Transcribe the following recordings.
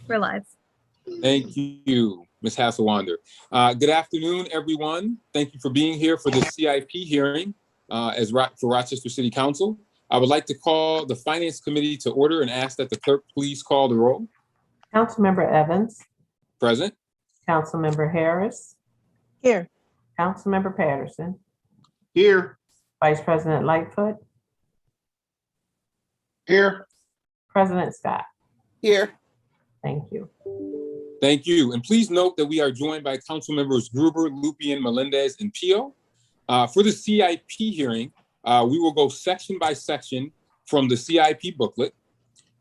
We're live. Thank you, Ms. Hasselwander. Good afternoon, everyone. Thank you for being here for the CIP hearing for Rochester City Council. I would like to call the Finance Committee to order and ask that the clerk please call the roll. Councilmember Evans. Present. Councilmember Harris. Here. Councilmember Patterson. Here. Vice President Lightfoot. Here. President Scott. Here. Thank you. Thank you. And please note that we are joined by Council Members Gruber, Lupien, Melendez, and Pio. For the CIP hearing, we will go section by section from the CIP booklet.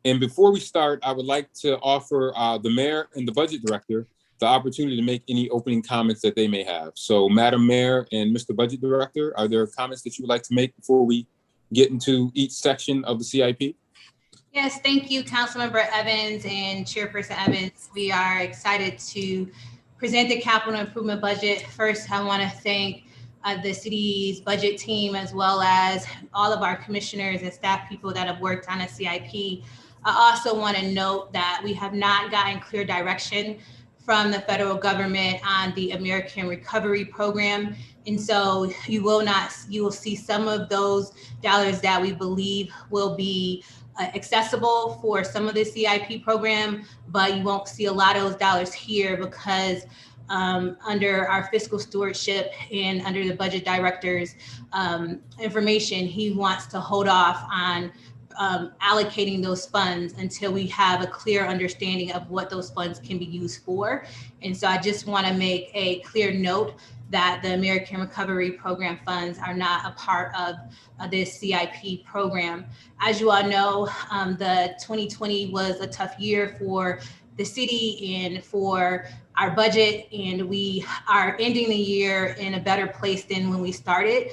And before we start, I would like to offer the mayor and the budget director the opportunity to make any opening comments that they may have. So Madam Mayor and Mr. Budget Director, are there comments that you would like to make before we get into each section of the CIP? Yes, thank you, Councilmember Evans and Chairperson Evans. We are excited to present the capital improvement budget. First, I want to thank the city's budget team, as well as all of our commissioners and staff people that have worked on a CIP. I also want to note that we have not gotten clear direction from the federal government on the American Recovery Program. And so you will see some of those dollars that we believe will be accessible for some of the CIP program, but you won't see a lot of those dollars here because under our fiscal stewardship and under the budget director's information, he wants to hold off on allocating those funds until we have a clear understanding of what those funds can be used for. And so I just want to make a clear note that the American Recovery Program funds are not a part of this CIP program. As you all know, the 2020 was a tough year for the city and for our budget, and we are ending the year in a better place than when we started,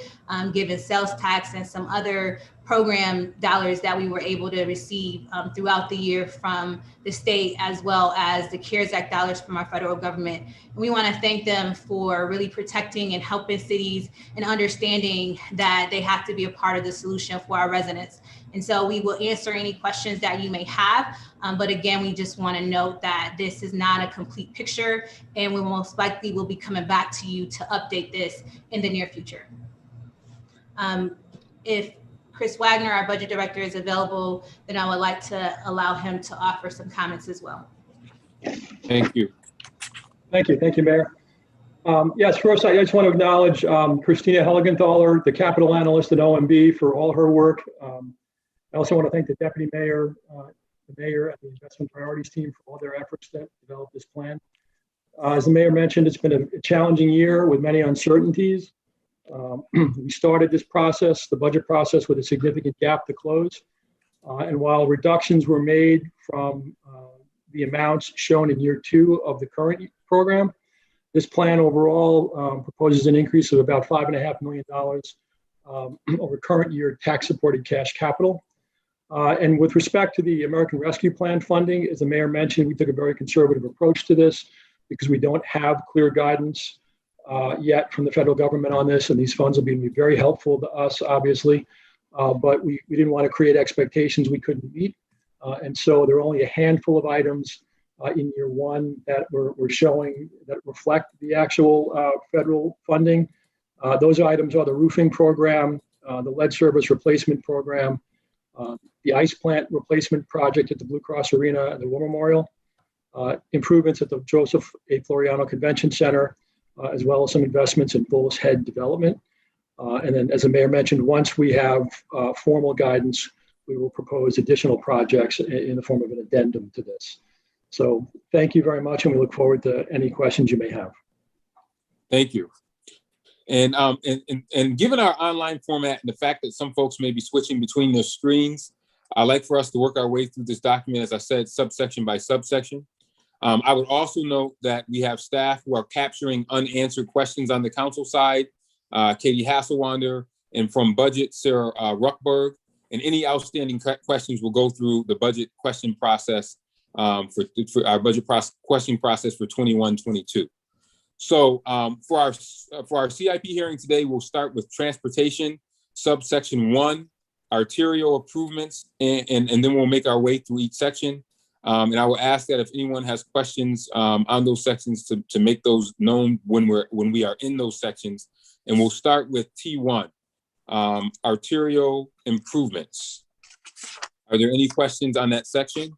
given sales tax and some other program dollars that we were able to receive throughout the year from the state, as well as the CARES Act dollars from our federal government. And we want to thank them for really protecting and helping cities and understanding that they have to be a part of the solution for our residents. And so we will answer any questions that you may have. But again, we just want to note that this is not a complete picture, and we most likely will be coming back to you to update this in the near future. If Chris Wagner, our budget director, is available, then I would like to allow him to offer some comments as well. Thank you. Thank you, Mayor. Yes, first, I just want to acknowledge Christina Helgenthaler, the capital analyst at OMB, for all her work. I also want to thank the deputy mayor, the mayor, and the investment priorities team for all their efforts that developed this plan. As the mayor mentioned, it's been a challenging year with many uncertainties. We started this process, the budget process, with a significant gap to close. And while reductions were made from the amounts shown in year 2 of the current program, this plan overall proposes an increase of about $5.5 million over current year tax supported cash capital. And with respect to the American Rescue Plan funding, as the mayor mentioned, we took a very conservative approach to this because we don't have clear guidance yet from the federal government on this, and these funds will be very helpful to us, obviously, but we didn't want to create expectations we couldn't meet. And so there are only a handful of items in year 1 that we're showing that reflect the actual federal funding. Those items are the roofing program, the lead service replacement program, the ice plant replacement project at the Blue Cross Arena and the War Memorial, improvements at the Joseph A. Floriano Convention Center, as well as some investments in Bulls Head development. And then, as the mayor mentioned, once we have formal guidance, we will propose additional projects in the form of an addendum to this. So thank you very much, and we look forward to any questions you may have. Thank you. And given our online format and the fact that some folks may be switching between their screens, I'd like for us to work our way through this document, as I said, subsection by subsection. I would also note that we have staff who are capturing unanswered questions on the council side, Katie Hasselwander, and from budget, Sarah Ruckberg, and any outstanding questions will go through the budget question process for our budget question process for 21-22. So for our CIP hearing today, we'll start with transportation, subsection 1, arterial improvements, and then we'll make our way through each section. And I will ask that if anyone has questions on those sections to make those known when we are in those sections. And we'll start with T1, Arterial Improvements. Are there any questions on that section?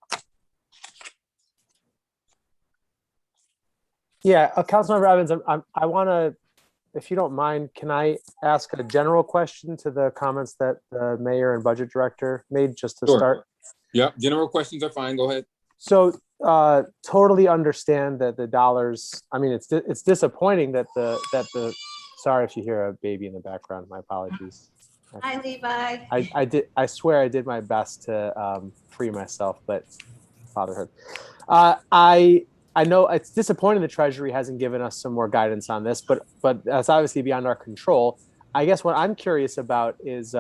Yeah, Councilmember Evans, I want to, if you don't mind, can I ask a general question to the comments that the mayor and budget director made just to Sure. start? Yeah, general questions are fine. Go ahead. So totally understand that the dollars, I mean, it's disappointing that the sorry if you hear a baby in the background, my apologies. Hi, Levi. I swear I did my best to free myself, but fatherhood. I know it's disappointing the Treasury hasn't given us some more guidance on this, but that's obviously beyond our control. I guess what I'm curious about is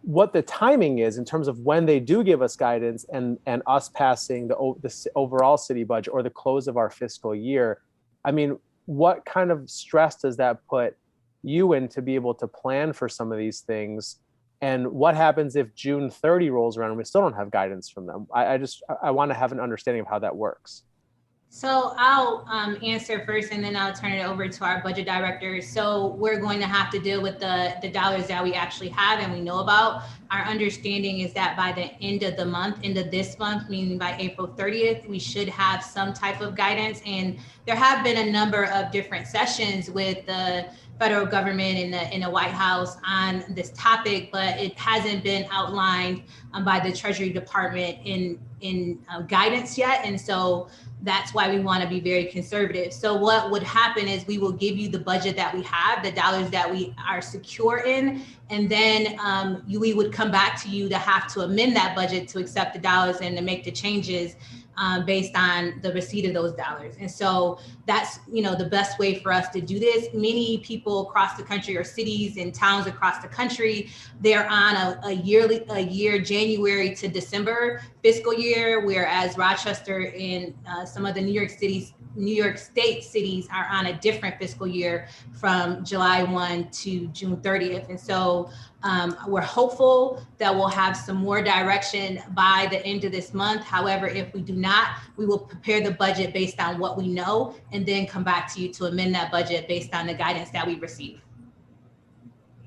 what the timing is in terms of when they do give us guidance and us passing the overall city budget or the close of our fiscal year. I mean, what kind of stress does that put you in to be able to plan for some of these things? And what happens if June 30 rolls around and we still don't have guidance from them? I want to have an understanding of how that works. So I'll answer first, and then I'll turn it over to our budget director. So we're going to have to deal with the dollars that we actually have and we know about. Our understanding is that by the end of the month, end of this month, meaning by April 30th, we should have some type of guidance. And there have been a number of different sessions with the federal government in the White House on this topic, but it hasn't been outlined by the Treasury Department in guidance yet. And so that's why we want to be very conservative. So what would happen is we will give you the budget that we have, the dollars that we are secure in, and then we would come back to you to have to amend that budget to accept the dollars and to make the changes based on the receipt of those dollars. And so that's, the best way for us to do this. Many people across the country, or cities and towns across the country, they're on a year, January to December fiscal year, whereas Rochester and some of the New York State cities are on a different fiscal year from July 1 to June 30th. And so we're hopeful that we'll have some more direction by the end of this month. However, if we do not, we will prepare the budget based on what we know and then come back to you to amend that budget based on the guidance that we receive.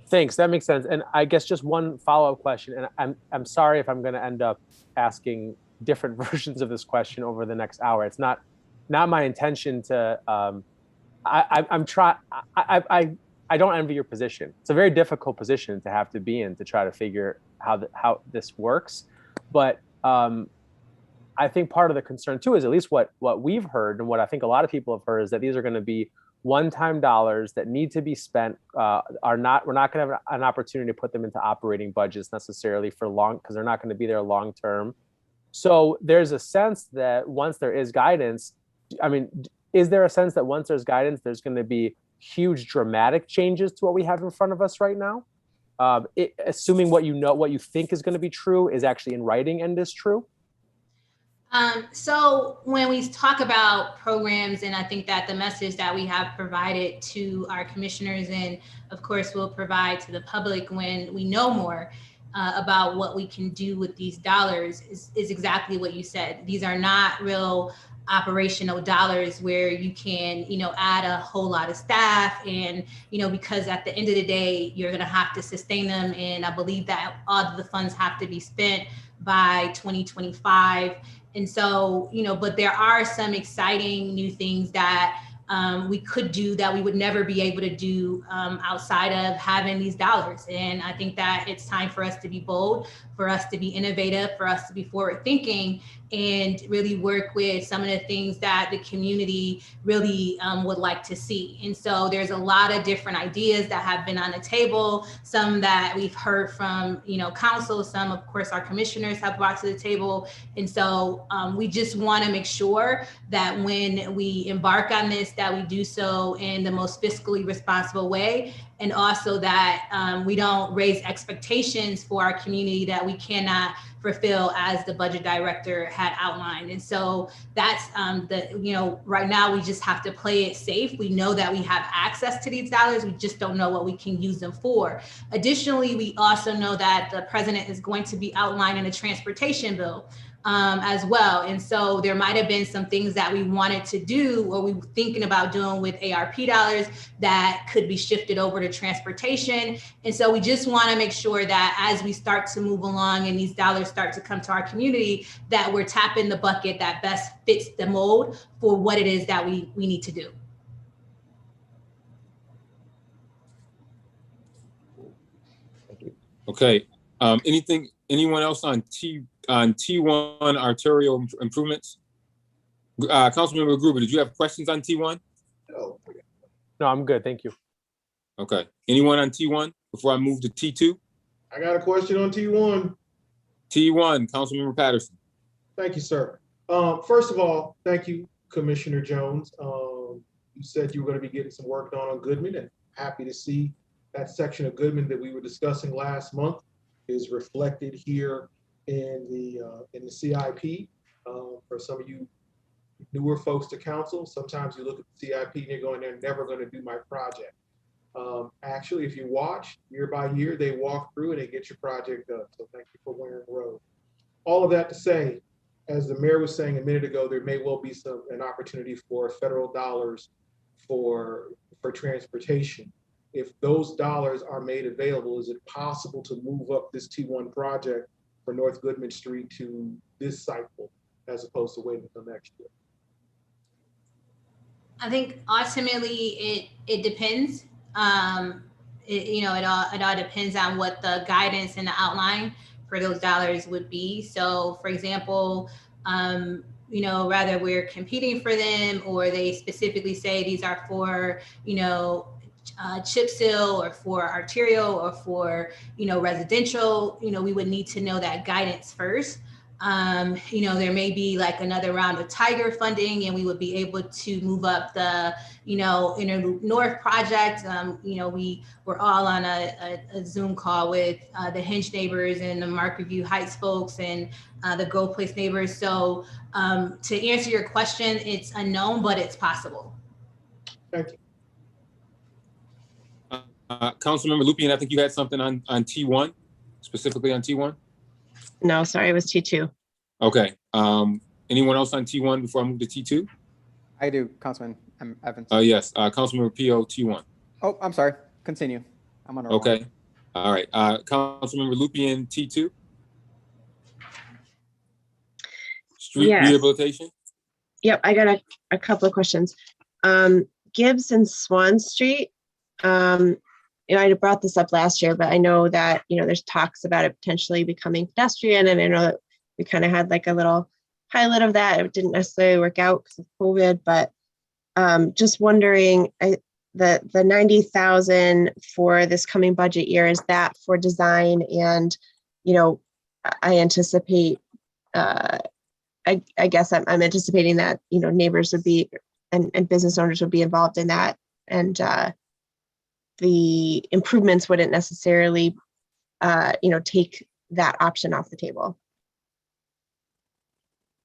Thanks, that makes sense. And I guess just one follow-up question, and I'm sorry if I'm going to end up asking different versions of this question over the next hour. It's not my intention to. I don't envy your position. It's a very difficult position to have to be in to try to figure how this works. But I think part of the concern too is, at least what we've heard and what I think a lot of people have heard, is that these are going to be one-time dollars that need to be spent. We're not going to have an opportunity to put them into operating budgets necessarily for long, because they're not going to be there long term. So there's a sense that once there is guidance, I mean, is there a sense that once there's guidance, there's going to be huge dramatic changes to what we have in front of us right now? Assuming what you think is going to be true is actually in writing and is true? So when we talk about programs, and I think that the message that we have provided to our commissioners, and of course we'll provide to the public when we know more about what we can do with these dollars, is exactly what you said. These are not real operational dollars where you can, add a whole lot of staff and, because at the end of the day, you're going to have to sustain them. And I believe that all of the funds have to be spent by 2025. And so, but there are some exciting new things that we could do that we would never be able to do outside of having these dollars. And I think that it's time for us to be bold, for us to be innovative, for us to be forward thinking, and really work with some of the things that the community really would like to see. And so there's a lot of different ideas that have been on the table, some that we've heard from, council, some of course our commissioners have brought to the table. And so we just want to make sure that when we embark on this, that we do so in the most fiscally responsible way. And also that we don't raise expectations for our community that we cannot fulfill as the budget director had outlined. And so that's right now we just have to play it safe. We know that we have access to these dollars. We just don't know what we can use them for. Additionally, we also know that the president is going to be outlining a transportation bill as well. And so there might have been some things that we wanted to do or we were thinking about doing with ARP dollars that could be shifted over to transportation. And so we just want to make sure that as we start to move along and these dollars start to come to our community, that we're tapping the bucket that best fits the mold for what it is that we need to do. Okay. Anyone else on T1 arterial improvements? Councilmember Gruber, did you have questions on T1? No, I'm good. Thank you. Okay. Anyone on T1 before I move to T2? I got a question on T1. T1, Councilmember Patterson. Thank you, sir. First of all, thank you, Commissioner Jones. You said you were going to be getting some work done on Goodman, and happy to see that section of Goodman that we were discussing last month is reflected here in the CIP. For some of you newer folks to council, sometimes you look at the CIP and you're going, they're never going to do my project. Actually, if you watch year by year, they walk through and they get your project done. So thank you for wearing the road. All of that to say, as the mayor was saying a minute ago, there may well be an opportunity for federal dollars for transportation. If those dollars are made available, is it possible to move up this T1 project for North Goodman Street to this cycle as opposed to waiting until next year? I think ultimately it depends. It all depends on what the guidance and the outline for those dollars would be. So for example, whether we're competing for them or they specifically say these are for, chip seal or for arterial or for, residential, we would need to know that guidance first. There may be like another round of Tiger funding and we would be able to move up the, Inner North project. We're all on a Zoom call with the Hinge neighbors and the Mark Review Heights folks and the Gold Place neighbors. So to answer your question, it's unknown, but it's possible. Thank you. Councilmember Lupien, I think you had something on T1, specifically on T1? No, sorry, it was T2. Okay. Anyone else on T1 before I move to T2? I do, Councilman Evans. Yes, Councilmember Pio, T1. Oh, I'm sorry. Continue. I'm on. Okay. All right. Councilmember Lupien, T2. Street Yes. rehabilitation. Yep, I got a couple of questions. Gibbs and Swan Street. I brought this up last year, but I know that, there's talks about it potentially becoming pedestrian. And I know that we kind of had like a little pilot of that. It didn't necessarily work out because of COVID, but just wondering, the 90,000 for this coming budget year, is that for design? And, I anticipate, I guess I'm anticipating that, neighbors would be, and business owners would be involved in that. And, the improvements wouldn't necessarily, take that option off the table.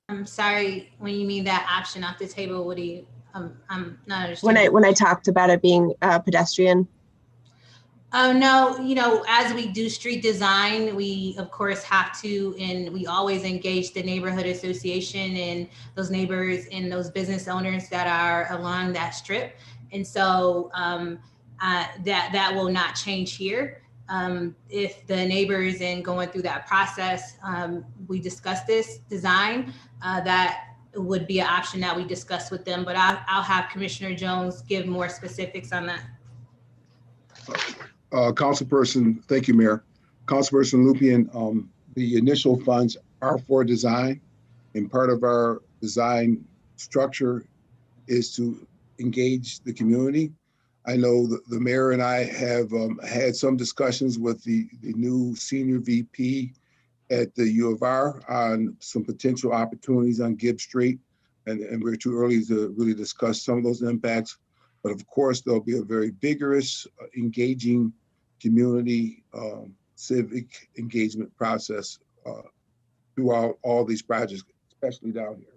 I'm sorry, when you mean that option off the table, what do you, I'm not understanding. When I talked about it being pedestrian. Oh, no, as we do street design, we of course have to, and we always engage the neighborhood association and those neighbors and those business owners that are along that strip. And so, that will not change here. If the neighbors and going through that process, we discuss this design, that would be an option that we discuss with them, but I'll have Commissioner Jones give more specifics on that. Councilperson, thank you, Mayor. Councilperson Lupien, the initial funds are for design, and part of our design structure is to engage the community. I know the mayor and I have had some discussions with the new senior VP at the U of R on some potential opportunities on Gibbs Street, and we're too early to really discuss some of those impacts. But of course, there'll be a very vigorous, engaging community civic engagement process throughout all these projects, especially down here.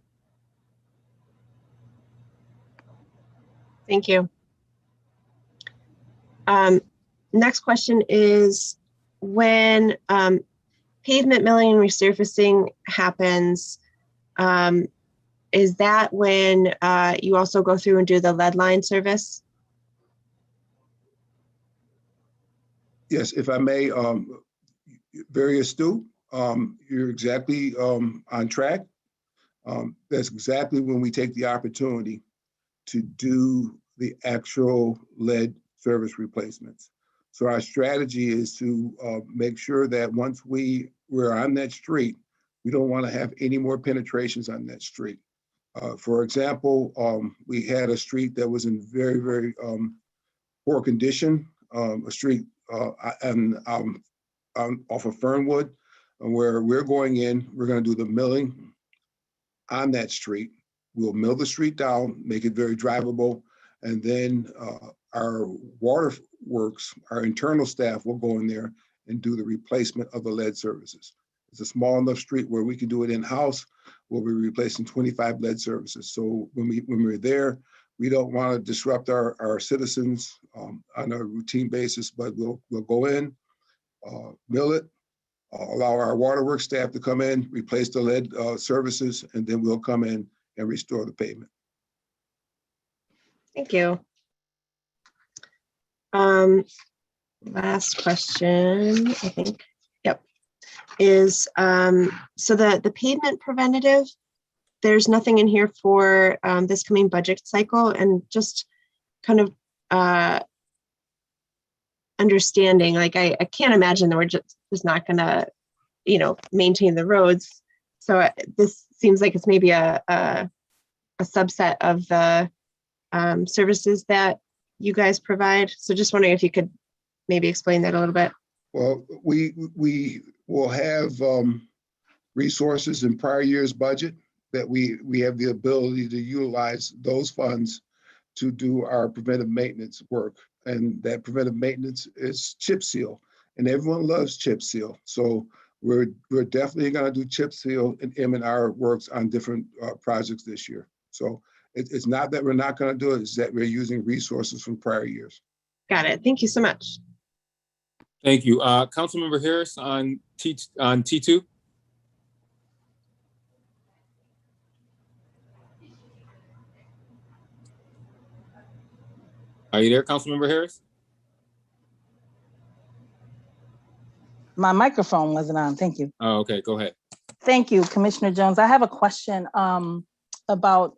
Thank you. Next question is, when pavement milling and resurfacing happens, is that when you also go through and do the lead line service? Yes, if I may, very astute. You're exactly on track. That's exactly when we take the opportunity to do the actual lead service replacements. So our strategy is to make sure that once we're on that street, we don't want to have any more penetrations on that street. For example, we had a street that was in very, very poor condition, a street off of Fernwood, where we're going in, we're going to do the milling on that street. We'll mill the street down, make it very drivable, and then our water works, our internal staff will go in there and do the replacement of the lead services. It's a small enough street where we can do it in-house. We'll be replacing 25 lead services. So when we're there, we don't want to disrupt our citizens on a routine basis, but we'll go in, mill it, allow our waterworks staff to come in, replace the lead services, and then we'll come in and restore the pavement. Thank you. Last question, I think. Yep. Is so the pavement preventative, there's nothing in here for this coming budget cycle, and just kind of understanding, like I can't imagine that we're just not gonna, maintain the roads. So this seems like it's maybe a subset of the services that you guys provide. So just wondering if you could maybe explain that a little bit. Well, we will have resources in prior year's budget that we have the ability to utilize those funds to do our preventive maintenance work. And that preventive maintenance is chip seal, and everyone loves chip seal. So we're definitely going to do chip seal and M&R works on different projects this year. So it's not that we're not going to do it, it's that we're using resources from prior years. Got it. Thank you so much. Thank you. Councilmember Harris on T2. Are you there, Councilmember Harris? My microphone wasn't on. Thank you. Oh, okay. Go ahead. Thank you, Commissioner Jones. I have a question about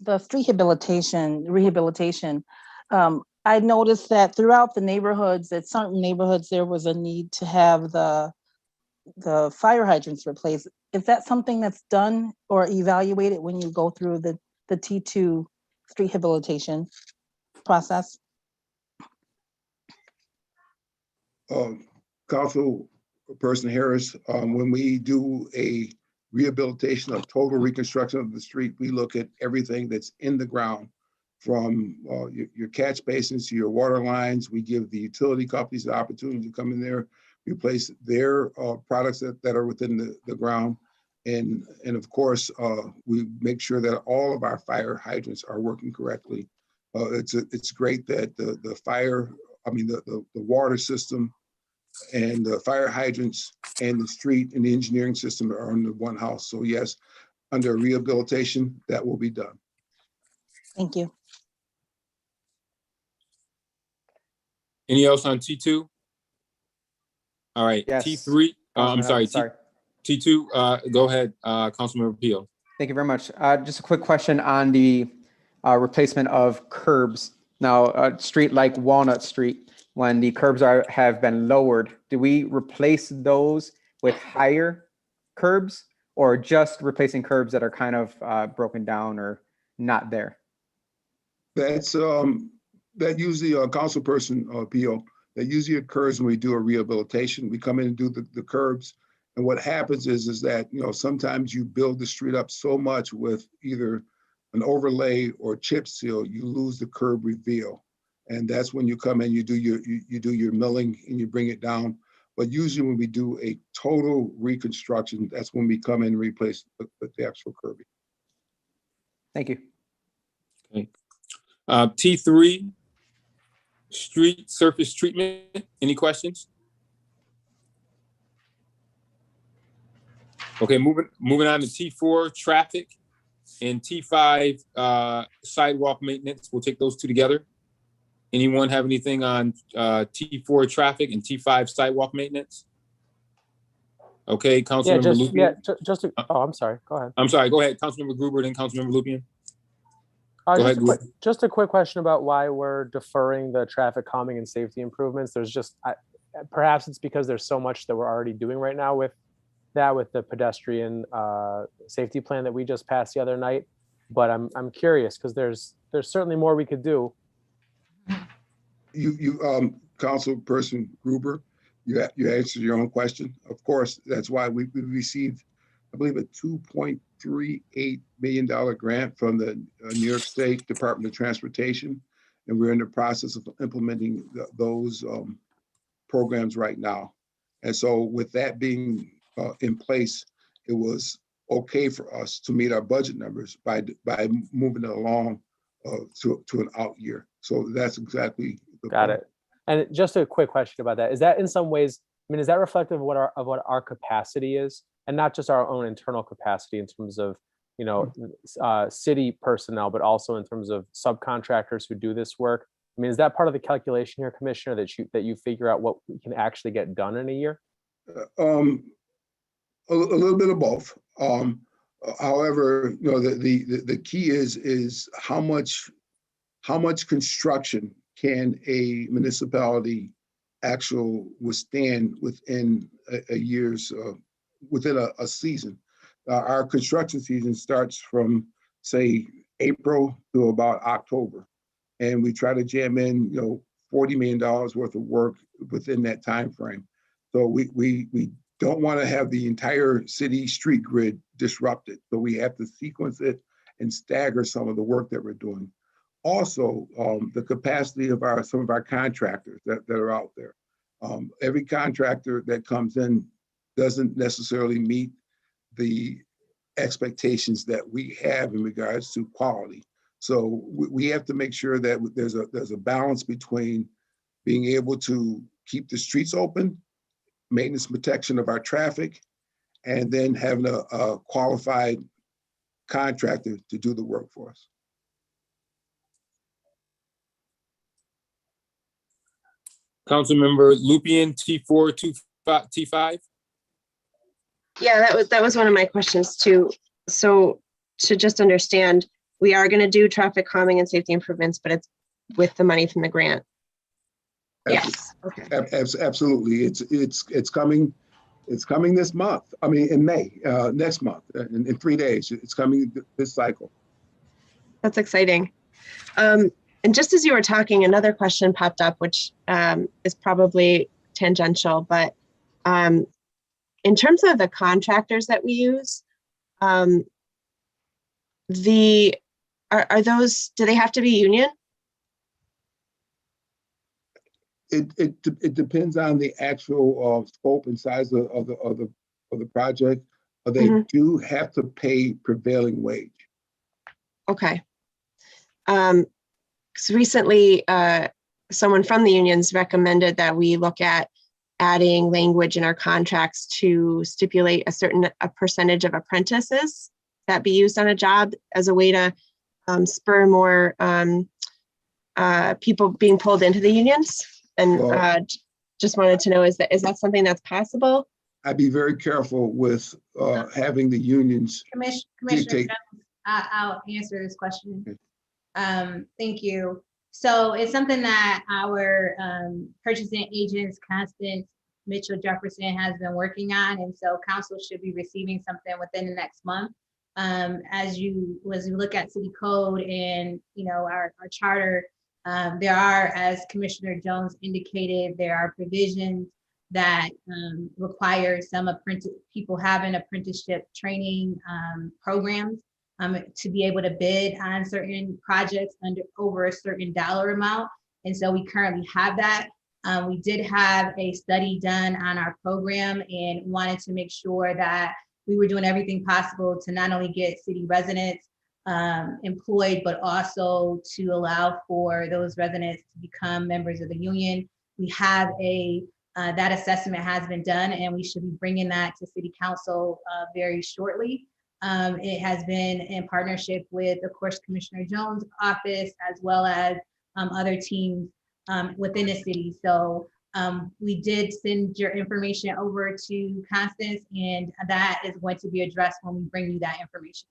the street rehabilitation. I noticed that throughout the neighborhoods, at certain neighborhoods, there was a need to have the fire hydrants replaced. Is that something that's done or evaluated when you go through the T2 street rehabilitation process? Councilperson Harris, when we do a rehabilitation of total reconstruction of the street, we look at everything that's in the ground, from your catch basins to your water lines. We give the utility companies the opportunity to come in there, replace their products that are within the ground. And of course, we make sure that all of our fire hydrants are working correctly. It's great that the water system and the fire hydrants and the street and the engineering system are under one house. So yes, under rehabilitation, that will be done. Thank you. Any else on T2? All right, Yes. T3. I'm sorry. Sorry. T2. Go ahead, Councilmember Peel. Thank you very much. Just a quick question on the replacement of curbs. Now, a street like Walnut Street, when the curbs have been lowered, do we replace those with higher curbs, or just replacing curbs that are kind of broken down or not there? That's that usually Councilperson Peel, that usually occurs when we do a rehabilitation. We come in and do the curbs, and what happens is that sometimes you build the street up so much with either an overlay or chip seal, you lose the curb reveal, and that's when you come in, you do your milling and you bring it down. But usually when we do a total reconstruction, that's when we come in and replace the actual curbing. Thank you. Okay. T3, street surface treatment. Any questions? Okay, moving on to T4, traffic, and T5, sidewalk maintenance. We'll take those two together. Anyone have anything on T4 traffic and T5 sidewalk maintenance? Okay, Councilmember Lupien. Oh, I'm sorry. Go ahead. I'm sorry. Go ahead, Councilmember Gruber, then Councilmember Lupien. Go ahead, just a quick question about why we're deferring the traffic calming and safety improvements. There's just perhaps it's because there's so much that we're already doing right now with the pedestrian safety plan that we just passed the other night. But I'm curious because there's certainly more we could do. You Councilperson Gruber, you answered your own question. Of course, that's why we received, I believe, a $2.38 million grant from the New York State Department of Transportation, and we're in the process of implementing those programs right now. And so, with that being in place, it was okay for us to meet our budget numbers by moving it along to an out year. So that's exactly the Got point. it. And just a quick question about that. Is that in some ways, I mean, is that reflective of what our capacity is, and not just our own internal capacity in terms of, you know, city personnel, but also in terms of subcontractors who do this work? I mean, is that part of the calculation here, Commissioner, that you figure out what we can actually get done in a year? A little bit of both. However, you know, the key is how much construction can a municipality actually withstand within a year's within a season. Our construction season starts from, say, April to about October, and we try to jam in, you know, $40 million worth of work within that time frame. So we don't want to have the entire city street grid disrupted. So we have to sequence it and stagger some of the work that we're doing. Also, the capacity of some of our contractors that are out there. Every contractor that comes in doesn't necessarily meet the expectations that we have in regards to quality. So we have to make sure that there's a balance between being able to keep the streets open, maintenance protection of our traffic, and then having a qualified contractor to do the work for us. Councilmember Lupien, T4, T5. Yeah, that was one of my questions too. So to just understand, we are going to do traffic calming and safety improvements, but it's with the money from the grant. Yes. Okay. Absolutely. It's coming. It's coming this month. I mean, in May, next month, in 3 days. It's coming this cycle. That's exciting. And just as you were talking, another question popped up, which is probably tangential, but in terms of the contractors that we use, are those, do they have to be union? It depends on the actual scope and size of the project. But they do have to pay prevailing wage. Okay. Because recently, someone from the unions recommended that we look at adding language in our contracts to stipulate a percentage of apprentices that be used on a job as a way to spur more people being pulled into the unions. And just wanted to know, is that something that's possible? I'd be very careful with having the unions. Commissioner Jones, I'll answer this question. Thank you. So it's something that our purchasing agents, Constance Mitchell Jefferson, has been working on, and so council should be receiving something within the next month. As you look at city code and our charter, there are, as Commissioner Jones indicated, there are provisions that require some people having apprenticeship training programs to be able to bid on certain projects over a certain dollar amount. And so we currently have that We did have a study done on our program and wanted to make sure that we were doing everything possible to not only get city residents employed, but also to allow for those residents to become members of the union. We have that assessment has been done, and we should be bringing that to City Council very shortly. It has been in partnership with, of course, Commissioner Jones' office, as well as other teams within the city. So we did send your information over to Constance, and that is going to be addressed when we bring you that information.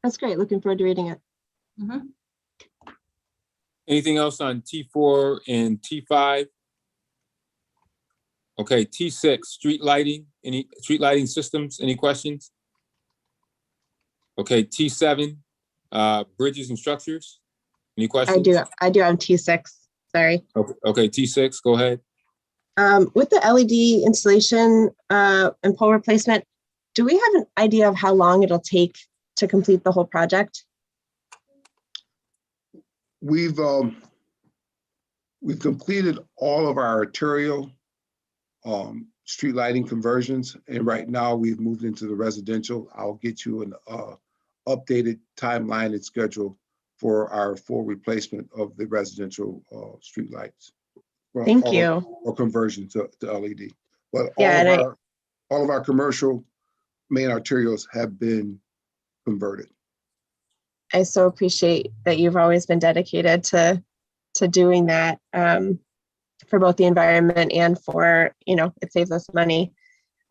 That's great. Looking forward to reading it. Mhm. Anything else on T4 and T5? Okay, T6, street lighting, any street lighting systems, any questions? Okay, T7, bridges and structures, any questions? I do have T6, sorry. Okay, T6, go ahead. With the LED installation and pole replacement, do we have an idea of how long it'll take to complete the whole project? We've completed all of our arterial street lighting conversions, and right now we've moved into the residential. I'll get you an updated timeline and schedule for our full replacement of the residential street lights. Thank you. Or conversion to LED. But Yeah, all of our commercial main arterials have been converted. I so appreciate that you've always been dedicated to doing that for both the environment and for, it saves us money.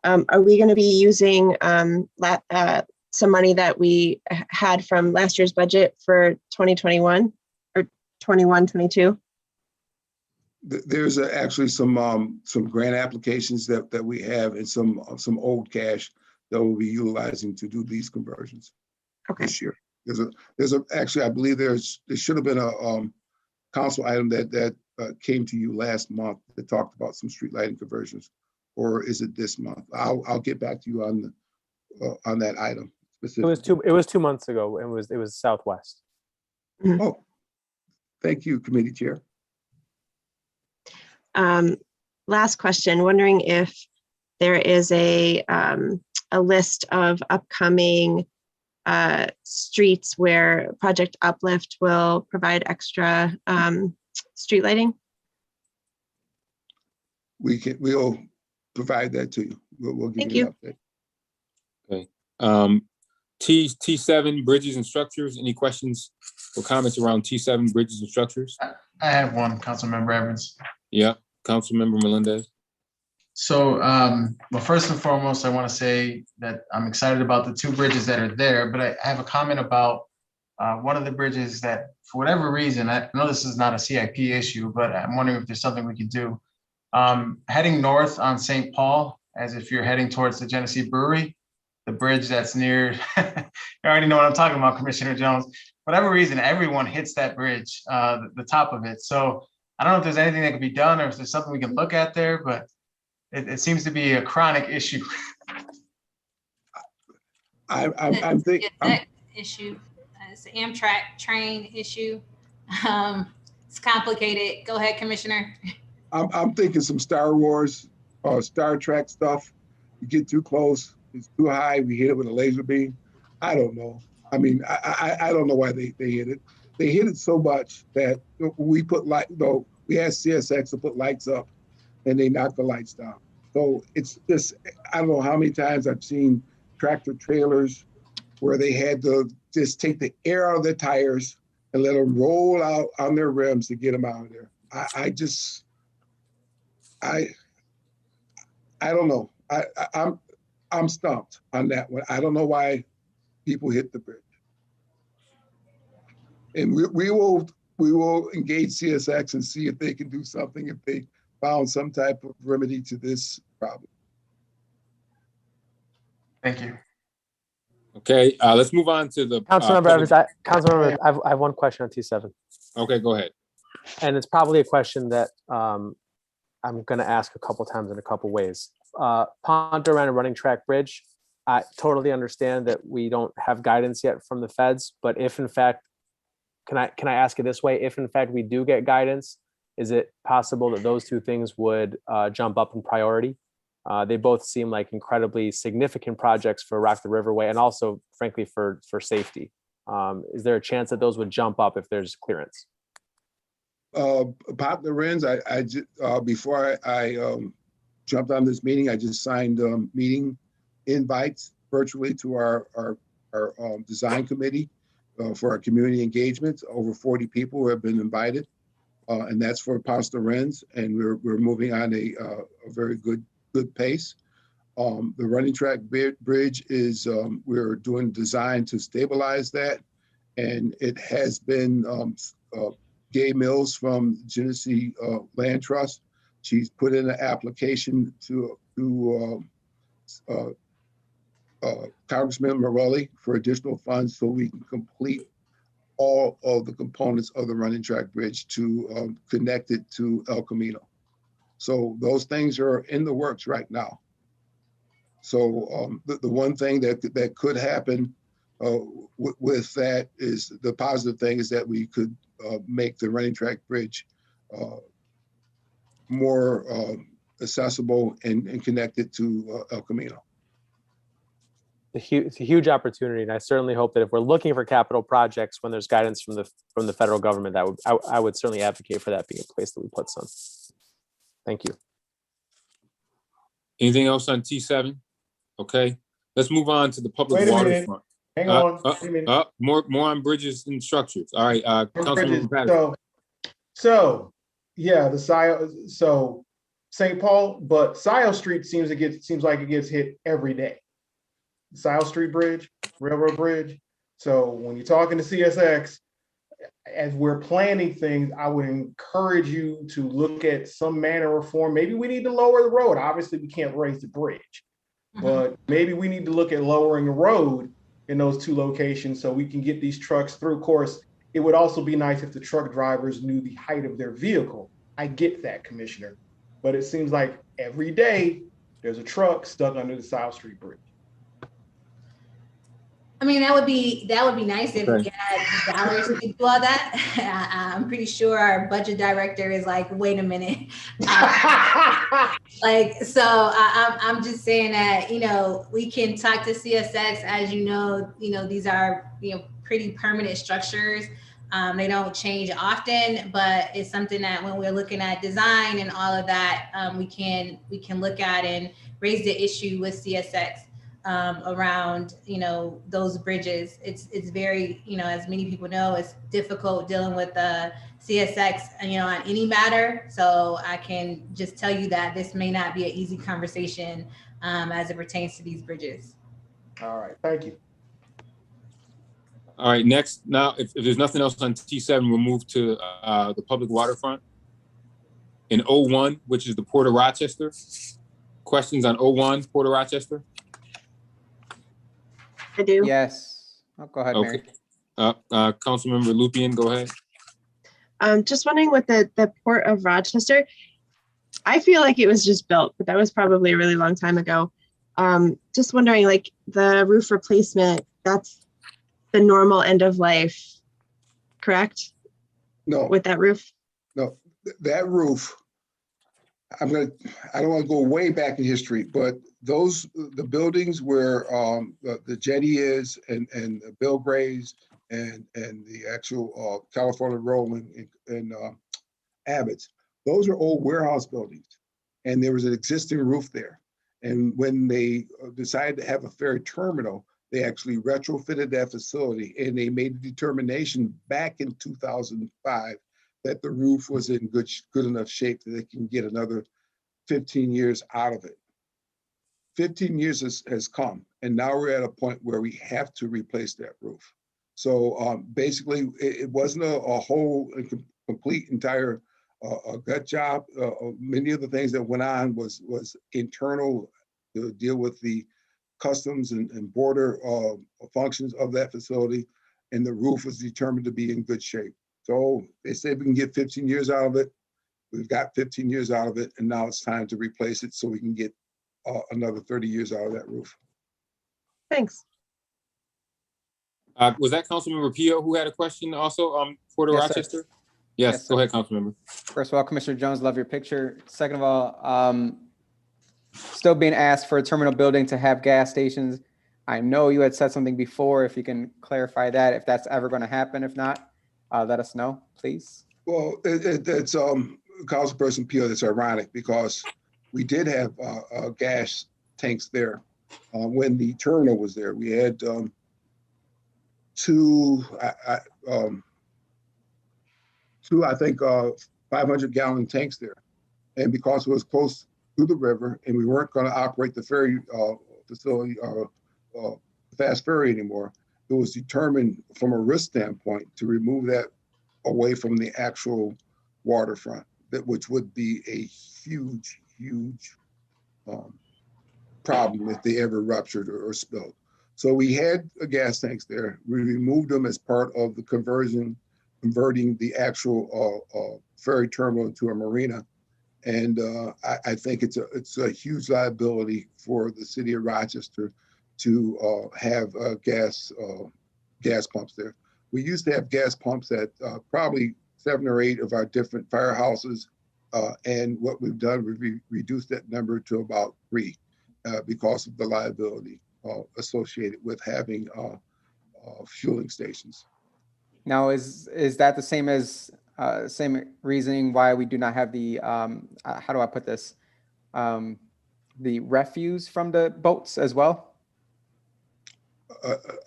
Are we going to be using some money that we had from last year's budget for 2021 or 21-22? There's actually some grant applications that we have, and some old cash that we'll be utilizing to do these conversions this year. Actually, I believe there should have been a council item that came to you last month that talked about some street lighting conversions, or is it this month? I'll get back to you on that item specifically. It was 2 months ago. It was Southwest. Oh, thank you, committee chair. Last question, wondering if there is a list of upcoming streets where Project Uplift will provide extra street lighting? We'll provide that to you. We'll give you an update. Okay. T7, bridges and structures. Any questions or comments around T7, bridges and structures? I have one, Councilmember Evans. Yeah, Councilmember Melendez. So, well, first and foremost, I want to say that I'm excited about the two bridges that are there, but I have a comment about one of the bridges that, for whatever reason, I know this is not a CIP issue, but I'm wondering if there's something we could do. Heading north on St. Paul, as if you're heading towards the Genesee Brewery, the bridge that's near, you already know what I'm talking about, Commissioner Jones. For whatever reason, everyone hits that bridge, the top of it. So I don't know if there's anything that can be done or if there's something we can look at there, but it seems to be a chronic issue. I'm thinking issue. It's an Amtrak train issue. It's complicated. Go ahead, Commissioner. I'm thinking some Star Wars or Star Trek stuff. You get too close, it's too high, we hit it with a laser beam. I don't know. I mean, I don't know why they hit it. They hit it so much that we put we asked CSX to put lights up and they knocked the lights down. So it's just, I don't know how many times I've seen tractor trailers where they had to just take the air out of their tires and let them roll out on their rims to get them out of there. I don't know. I'm stumped on that one. I don't know why people hit the bridge. And we will engage CSX and see if they can do something, if they found some type of remedy to this problem. Thank you. Okay, let's move on to the Councilmember Evans. Councilmember, I have one question on T7. Okay, go ahead. And it's probably a question that I'm going to ask a couple times in a couple ways. Ponte around a running track bridge. I totally understand that we don't have guidance yet from the feds, but if in fact, can I ask it this way? If in fact we do get guidance, is it possible that those two things would jump up in priority? They both seem like incredibly significant projects for Rockford Riverway and also, frankly, for safety. Is there a chance that those would jump up if there's clearance? About the RINs, before I jumped on this meeting, I just signed meeting invites virtually to our design committee for our community engagements. Over 40 people who have been invited, and that's for Pasta RINs, and we're moving on a very good pace. The running track bridge is we're doing design to stabilize that, and it has been Gay Mills from Genesee Land Trust. She's put in an application to Congressman Morelli for additional funds so we can complete all of the components of the running track bridge to connect it to El Camino. So those things are in the works right now. So the one thing that could happen with that is the positive thing is that we could make the running track bridge more accessible and connected to El Camino. It's a huge opportunity, and I certainly hope that if we're looking for capital projects when there's guidance from the federal government, I would certainly advocate for that being a place that we put some. Thank you. Anything else on T7? Okay, let's move on to the public Wait a minute. waterfront. Hang on. Wait a minute. More on bridges and structures. All right, Councilman Patterson. So yeah, so St. Paul, but Scioto Street seems like it gets hit every day. Scioto Street Bridge, Railroad Bridge. So when you're talking to CSX, as we're planning things, I would encourage you to look at some manner of form. Maybe we need to lower the road. Obviously, we can't raise the bridge, but maybe we need to look at lowering the road in those two locations so we can get these trucks through. Of course, it would also be nice if the truck drivers knew the height of their vehicle. I get that, Commissioner, but it seems like every day there's a truck stuck under the South Street Bridge. I mean, that would be nice if we had dollars to do all that. I'm pretty sure our budget director is like, wait a minute. I'm just saying that, we can talk to CSX, as these are, pretty permanent structures. They don't change often, but it's something that when we're looking at design and all of that, we can look at and raise the issue with CSX. Around those bridges. It's very, as many people know, it's difficult dealing with the CSX on any matter. So I can just tell you that this may not be an easy conversation as it pertains to these bridges. All right, thank you. All right, next, now if there's nothing else on T7, we'll move to the public waterfront in 01, which is the Port of Rochester. Questions on 01, Port of Rochester? I do. Yes. Oh, go ahead, Mary. Councilmember Lupien, go ahead. Just wondering with the Port of Rochester, I feel like it was just built, but that was probably a really long time ago. Just wondering, like the roof replacement, that's the normal end of life, correct? No. With that roof? No, that roof, I don't want to go way back in history, but the buildings where the jetty is and Bill Gray's and the actual California Roll and Abbott's, those are old warehouse buildings. And there was an existing roof there. And when they decided to have a ferry terminal, they actually retrofitted that facility, and they made a determination back in 2005 that the roof was in good enough shape that they can get another 15 years out of it. 15 years has come, and now we're at a point where we have to replace that roof. So basically, it wasn't a whole complete entire gut job. Many of the things that went on was internal to deal with the customs and border functions of that facility, and the roof was determined to be in good shape. So they said we can get 15 years out of it. We've got 15 years out of it, and now it's time to replace it so we can get another 30 years out of that roof. Thanks. Was that Councilmember Pio who had a question also Port of Yes, sir. Rochester? Yes, sir. go ahead, Councilmember. First of all, Commissioner Jones, love your picture. Second of all, still being asked for a terminal building to have gas stations. I know you had said something before. If you can clarify that, if that's ever going to happen. If not, let us know, please. Well, it's Councilperson Peel. It's ironic because we did have gas tanks there when the terminal was there. We had two, I think, 500-gallon tanks there, and because it was close to the river, and we weren't going to operate the ferry facility, fast ferry anymore, it was determined from a risk standpoint to remove that away from the actual waterfront, which would be a huge problem if they ever ruptured or spilled. So we had gas tanks there. We removed them as part of the converting the actual ferry terminal into a marina. And I think it's a huge liability for the city of Rochester to have gas pumps there. We used to have gas pumps at probably 7 or 8 of our different firehouses. And what we've done, we've reduced that number to about 3 because of the liability associated with having fueling stations. Now, is that the same as same reasoning why we do not have the how do I put this, the refuse from the boats as well?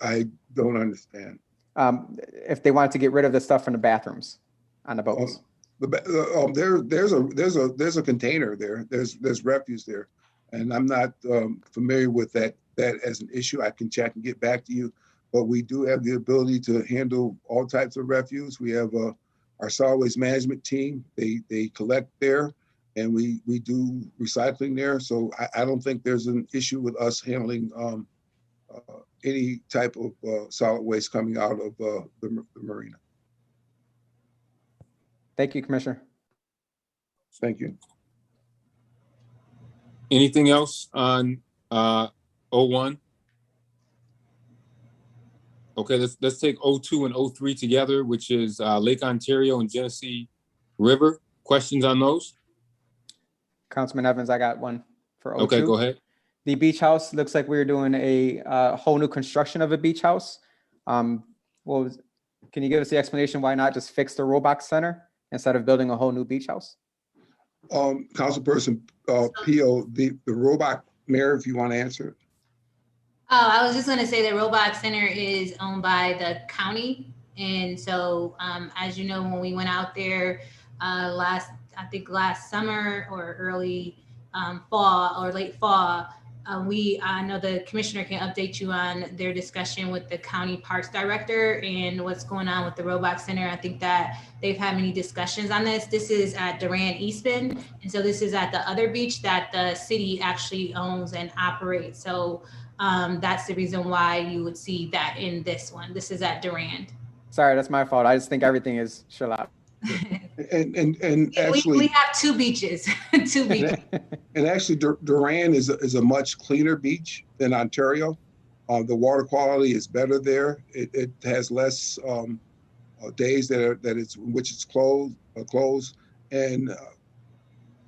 I don't understand. If they wanted to get rid of the stuff from the bathrooms on the boats. There's a container there. There's refuse there, and I'm not familiar with that as an issue. I can check and get back to you, but we do have the ability to handle all types of refuse. We have our solid waste management team. They collect there, and we do recycling there. So I don't think there's an issue with us handling any type of solid waste coming out of the marina. Thank you, Commissioner. Thank you. Anything else on 01? Okay, let's take 02 and 03 together, which is Lake Ontario and Genesee River. Questions on those? Councilman Evans, I got one for 02. Okay, go ahead. The beach house looks like we're doing a whole new construction of a beach house. Can you give us the explanation why not just fix the Roebuck Center instead of building a whole new beach house? Councilperson Peel, the Roebuck, Mayor, if you want to answer. Oh, I was just going to say the Roebuck Center is owned by the county. And so, as you know, when we went out there last summer or early fall or late fall, I know the commissioner can update you on their discussion with the county parks director and what's going on with the Roebuck Center. I think that they've had many discussions on this. This is at Durand East Bend. And so this is at the other beach that the city actually owns and operates. So that's the reason why you would see that in this one. This is at Durand. Sorry, that's my fault. I just think everything is Charlotte. And actually, we have 2 beaches, 2 beaches. And actually, Durand is a much cleaner beach than Ontario. The water quality is better there. It has less days which it's closed. And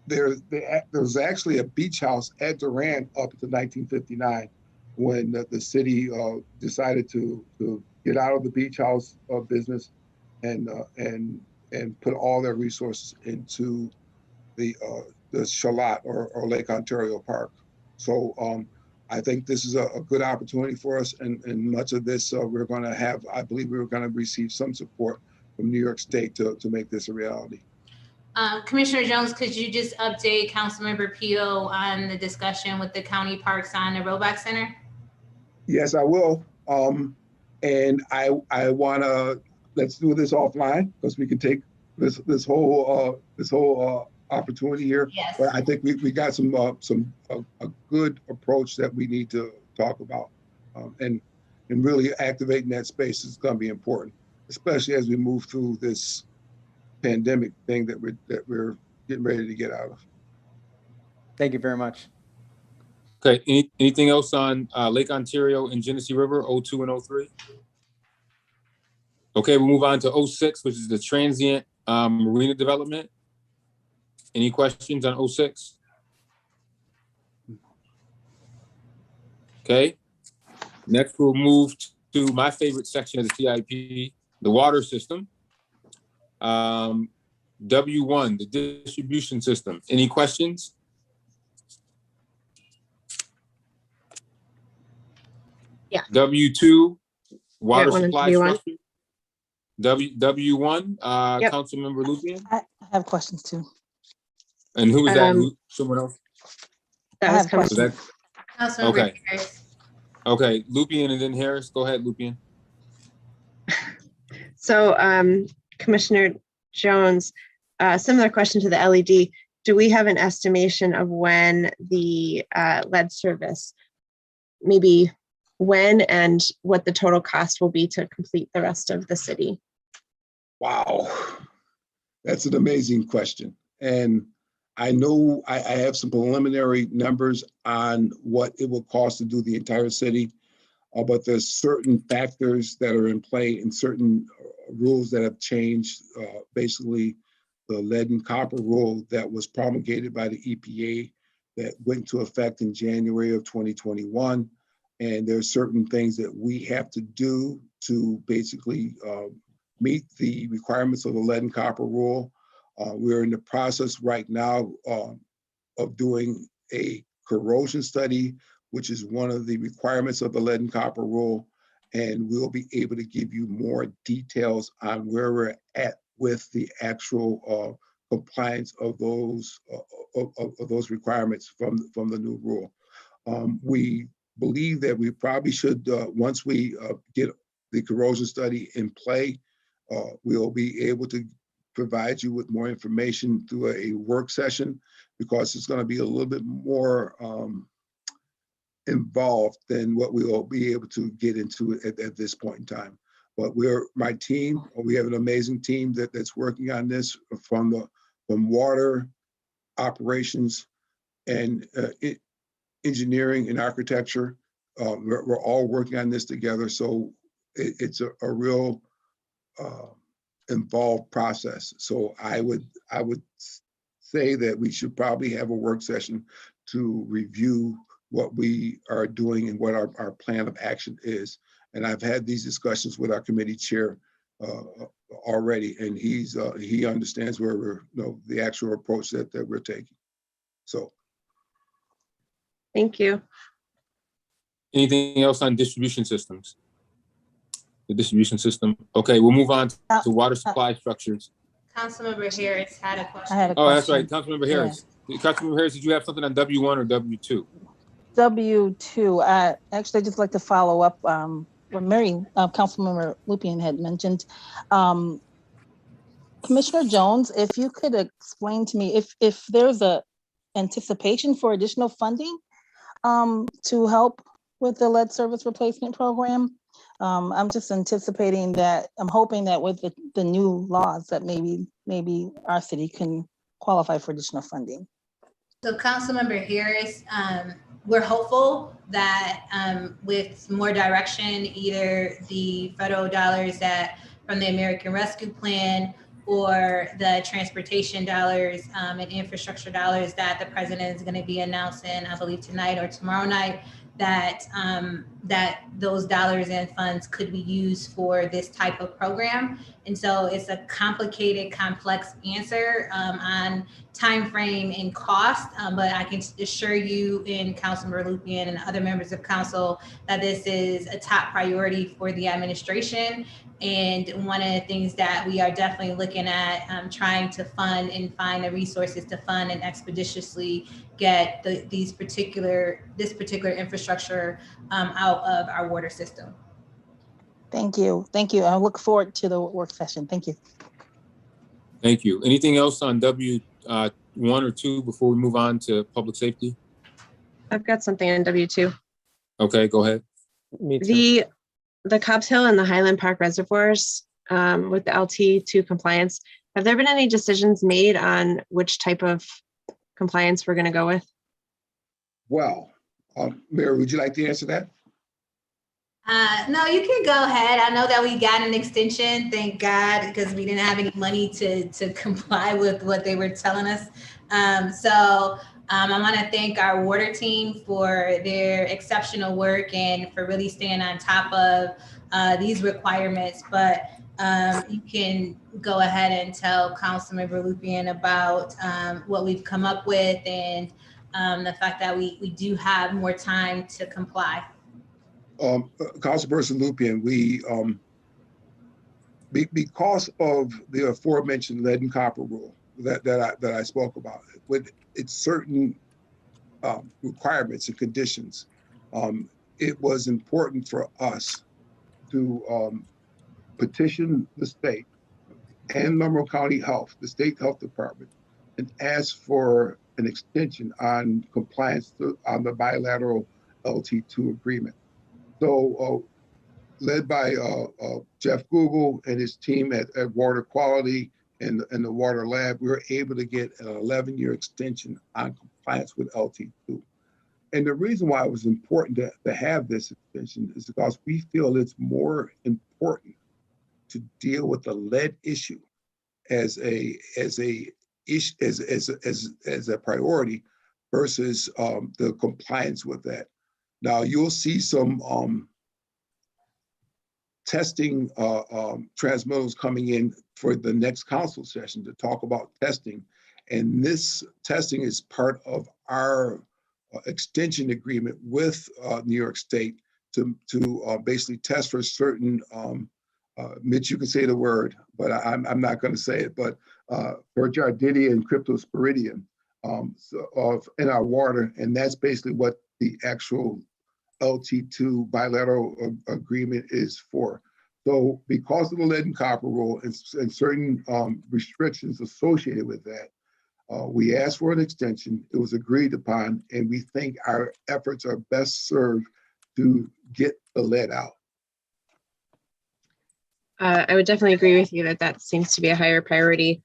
there was actually a beach house at Durand up to 1959 when the city decided to get out of the beach house business and put all their resources into the Charlotte or Lake Ontario Park. So I think this is a good opportunity for us, and much of this we're going to have, I believe we're going to receive some support from New York State to make this a reality. Commissioner Jones, could you just update Councilmember Peel on the discussion with the county parks on the Roebuck Center? Yes, I will. And I want to, let's do this offline because we can take this whole opportunity here. Yes. But I think we got a good approach that we need to talk about, and really activating that space is going to be important, especially as we move through this pandemic thing that we're getting ready to get out of. Thank you very much. Okay, anything else on Lake Ontario and Genesee River, 02 and 03? Okay, we'll move on to 06, which is the transient Marina Development. Any questions on 06? Okay. Next, we'll move to my favorite section of the CIP, the water system. W1, the distribution system. Any questions? Yeah. W2, water Yeah, supply W1. structure. W1, Yep. Councilmember Lupian. I have questions too. And who is that? Um, Someone else? That I was have coming. Was that? Councilmember Okay. Harris. Okay, Lupian and then Harris. Go ahead, Lupian. So, Commissioner Jones, similar question to the LED. Do we have an estimation of when the lead service, maybe when and what the total cost will be to complete the rest of the city? Wow, that's an amazing question. And I know I have some preliminary numbers on what it will cost to do the entire city, but there's certain factors that are in play and certain rules that have changed. Basically, the lead and copper rule that was promulgated by the EPA that went into effect in January of 2021. And there's certain things that we have to do to basically meet the requirements of the lead and copper rule. We're in the process right now of doing a corrosion study, which is one of the requirements of the lead and copper rule. And we'll be able to give you more details on where we're at with the actual compliance of those requirements from the new rule. We believe that we probably should, once we get the corrosion study in play, we'll be able to provide you with more information through a work session, because it's going to be a little bit more involved than what we will be able to get into at this point in time. But we have an amazing team that's working on this from water, operations, and engineering and architecture. We're all working on this together. So it's a real involved process. So I would say that we should probably have a work session to review what we are doing and what our plan of action is. And I've had these discussions with our committee chair already, and he understands where we're, the actual approach that we're taking. So. Thank you. Anything else on distribution systems? The distribution system. Okay, we'll move on to water supply structures. Councilmember Harris had a question. I had a Oh, that's right. question. Councilmember Harris. Councilmember Harris, did you have something on W1 or W2? W2, I actually just like to follow up what Councilmember Lupian had mentioned. Commissioner Jones, if you could explain to me if there's a anticipation for additional funding to help with the lead service replacement program. I'm just anticipating that, I'm hoping that with the new laws that maybe our city can qualify for additional funding. So Councilmember Harris, we're hopeful that with more direction, either the federal dollars from the American Rescue Plan or the transportation dollars and infrastructure dollars that the president is going to be announcing, I believe tonight or tomorrow night, that those dollars and funds could be used for this type of program. And so it's a complicated, complex answer on time frame and cost, but I can assure you and Councilmember Lupian and other members of council that this is a top priority for the administration. And one of the things that we are definitely looking at trying to fund and find the resources to fund and expeditiously get this particular infrastructure out of our water system. Thank you. Thank you. I look forward to the work session. Thank you. Thank you. Anything else on W1 or 2 before we move on to public safety? I've got something on W2. Okay, go ahead. Me too. The Cobbs Hill and the Highland Park reservoirs with the LT2 compliance, have there been any decisions made on which type of compliance we're going to go with? Well, Mayor, would you like to answer that? No, you can go ahead. I know that we got an extension, thank God, because we didn't have any money to comply with what they were telling us. I want to thank our water team for their exceptional work and for really staying on top of these requirements. But you can go ahead and tell Councilmember Lupien about what we've come up with and the fact that we do have more time to comply. Councilperson Lupien, because of the aforementioned lead and copper rule that I spoke about, with its certain requirements and conditions, it was important for us to petition the state and Monroe County Health, the state health department, and ask for an extension on compliance on the bilateral LT2 agreement. So led by Jeff Google and his team at Water Quality and the Water Lab, we were able to get an 11-year extension on compliance with LT2. And the reason why it was important to have this extension is because we feel it's more important to deal with the lead issue as a priority versus the compliance with that. Now you'll see some testing transmittals coming in for the next council session to talk about testing. And this testing is part of our extension agreement with New York State to basically test for certain, Mitch, you can say the word, but I'm not going to say it, but for giardinia and cryptosporidium in our water. And that's basically what the actual LT2 bilateral agreement is for. So because of the lead and copper rule and certain restrictions associated with that, we asked for an extension. It was agreed upon, and we think our efforts are best served to get the lead out. I would definitely agree with you that seems to be a higher priority.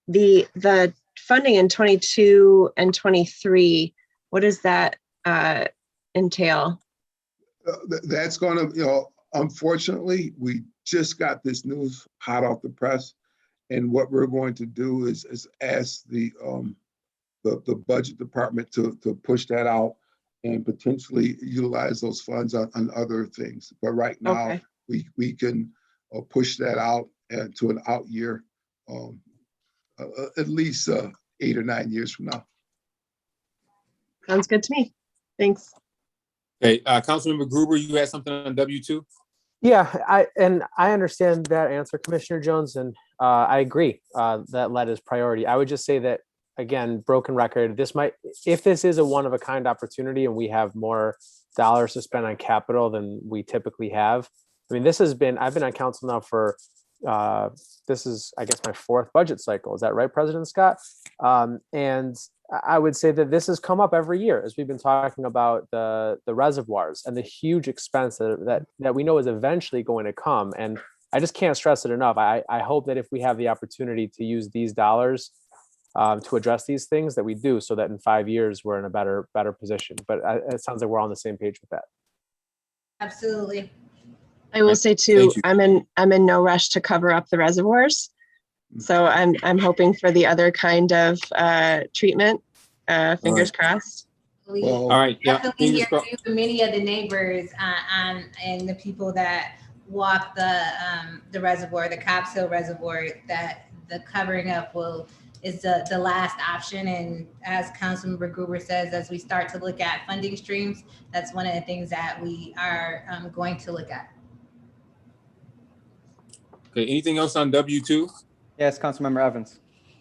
The funding in 22 and 23, what does that entail? That's going to, unfortunately, we just got this news hot off the press. And what we're going to do is ask the budget department to push that out and potentially utilize those funds on other things. But right now, okay, we can push that out to an out year, at least 8 or 9 years from now. Sounds good to me. Thanks. Okay, Councilmember Gruber, you had something on W2? Yeah, I understand that answer, Commissioner Jones, and I agree that lead is priority. I would just say that, again, broken record, if this is a one-of-a-kind opportunity and we have more dollars to spend on capital than we typically have. I mean, I've been on council now for, this is, I guess, my 4th budget cycle. Is that right, President Scott? And I would say that this has come up every year as we've been talking about the reservoirs and the huge expense that we know is eventually going to come. And I just can't stress it enough. I hope that if we have the opportunity to use these dollars to address these things, that we do, so that in 5 years we're in a better position. But it sounds like we're on the same page with that. Absolutely. I will say too, I'm in no rush to cover up the reservoirs. So I'm hoping for the other kind of treatment. Fingers crossed. All right. Yeah. Definitely hear you from many of the neighbors and the people that walk the reservoir, the Cobbs Hill Reservoir, that the covering up is the last option. And as Councilmember Gruber says, as we start to look at funding streams, that's one of the things that we are going to look at. Okay. Anything else on W2? Yes, Councilmember Evans.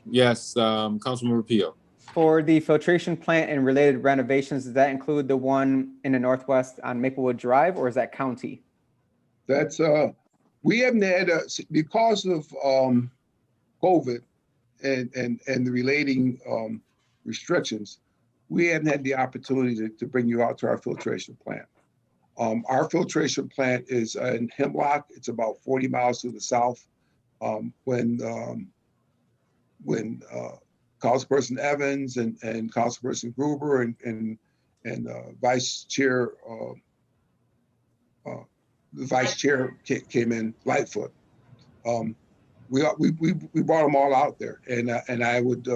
Yes, Councilmember Pio. For the filtration plant and related renovations, does that include the one in the Northwest on Maplewood Drive, or is that county? That's, we haven't had, because of COVID and the relating restrictions, we haven't had the opportunity to bring you out to our filtration plant. Our filtration plant is in Hemlock. It's about 40 miles to the south. When Councilperson Evans and Councilperson Gruber and Vice Chair the vice chair came in, Lightfoot. We brought them all out there, and I would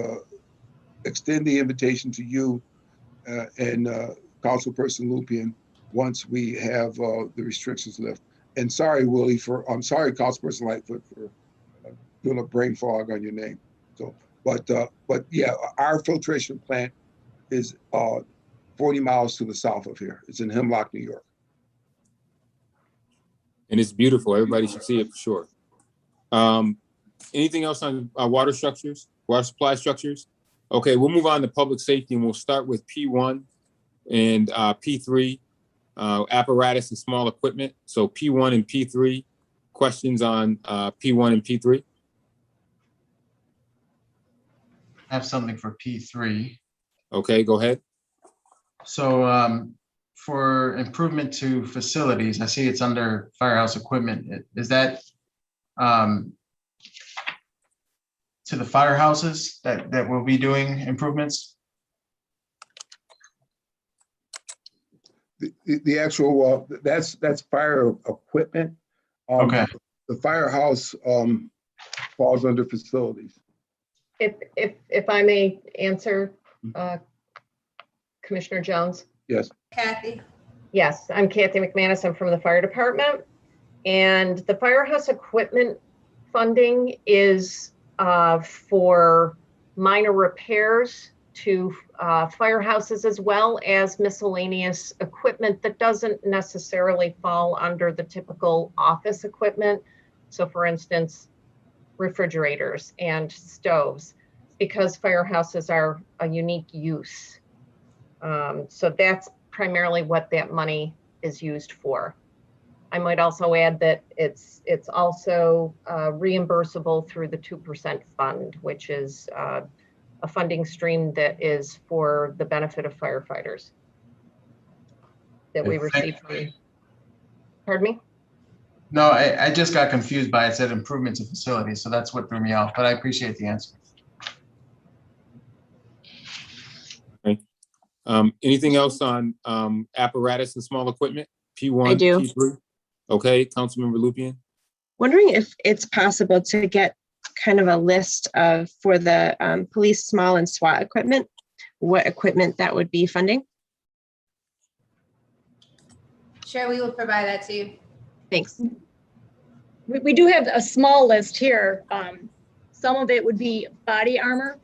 extend the invitation to you and Councilperson Lupien once we have the restrictions lifted. And sorry, Willie, I'm sorry, Councilperson Lightfoot, for doing a brain fog on your name. So, but yeah, our filtration plant is 40 miles to the south of here. It's in Hemlock, New York. And it's beautiful. Everybody should see it for sure. Anything else on water structures, water supply structures? Okay, we'll move on to public safety, and we'll start with P1 and P3, apparatus and small equipment. So P1 and P3, questions on P1 and P3? I have something for P3. Okay, go ahead. So for improvement to facilities, I see it's under firehouse equipment. Is that to the firehouses that will be doing improvements? The actual, that's fire equipment. Okay. The firehouse falls under facilities. If I may answer, Commissioner Jones. Yes. Kathy. Yes, I'm Kathy McManus. I'm from the fire department. And the firehouse equipment funding is for minor repairs to firehouses, as well as miscellaneous equipment that doesn't necessarily fall under the typical office equipment. So for instance, refrigerators and stoves, because firehouses are a unique use. So that's primarily what that money is used for. I might also add that it's also reimbursable through the 2% fund, which is a funding stream that is for the benefit of firefighters that we receive from. Pardon me? No, I just got confused by it said improvement to facilities, so that's what threw me off, but I appreciate the answer. Okay. Anything else on apparatus and small equipment? P1, I do. P3? Okay, Councilmember Lupien. Wondering if it's possible to get kind of a list of, for the police small and SWAT equipment, what equipment that would be funding? Sure, we will provide that to you. Thanks. We do have a small list here. Some of it would be body armor.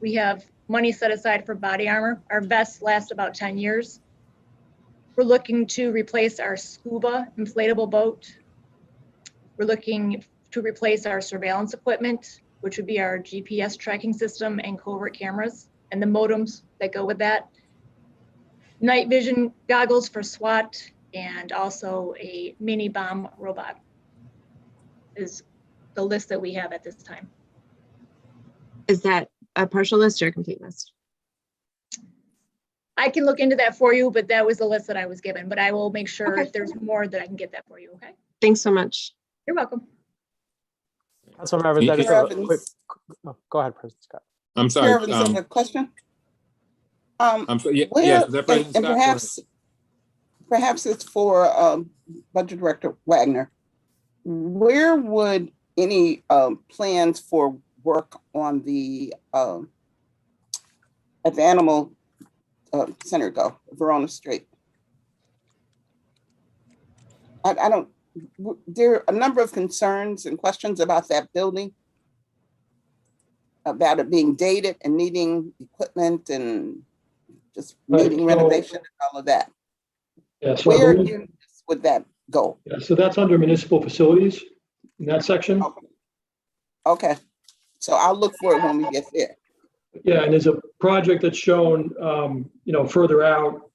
We have money set aside for body armor. Our vests last about 10 years. We're looking to replace our scuba inflatable boat. We're looking to replace our surveillance equipment, which would be our GPS tracking system and covert cameras and the modems that go with that. Night vision goggles for SWAT, and also a mini bomb robot is the list that we have at this time. Is that a partial list or a complete list? I can look into that for you, but that was the list that I was given, but I will make sure Okay. if there's more that I can get that for you, okay? Thanks so much. You're welcome. Councilmember Evans, I just Chair have a Evans. quick, oh, go ahead, President Scott. I'm sorry. Chair Evans, I have a question. I'm sorry. Yeah, Where, yes, is that President and Scott? perhaps it's for Budget Director Wagner. Where would any plans for work on the at the Animal Center go, Verona Street? I don't. There are a number of concerns and questions about that building, about it being dated and needing equipment and just needing renovation and all of that. Yeah, so Where would that go? yeah, so that's under municipal facilities in that section. Okay, so I'll look for it when we get there. Yeah, and there's a project that's shown, further out.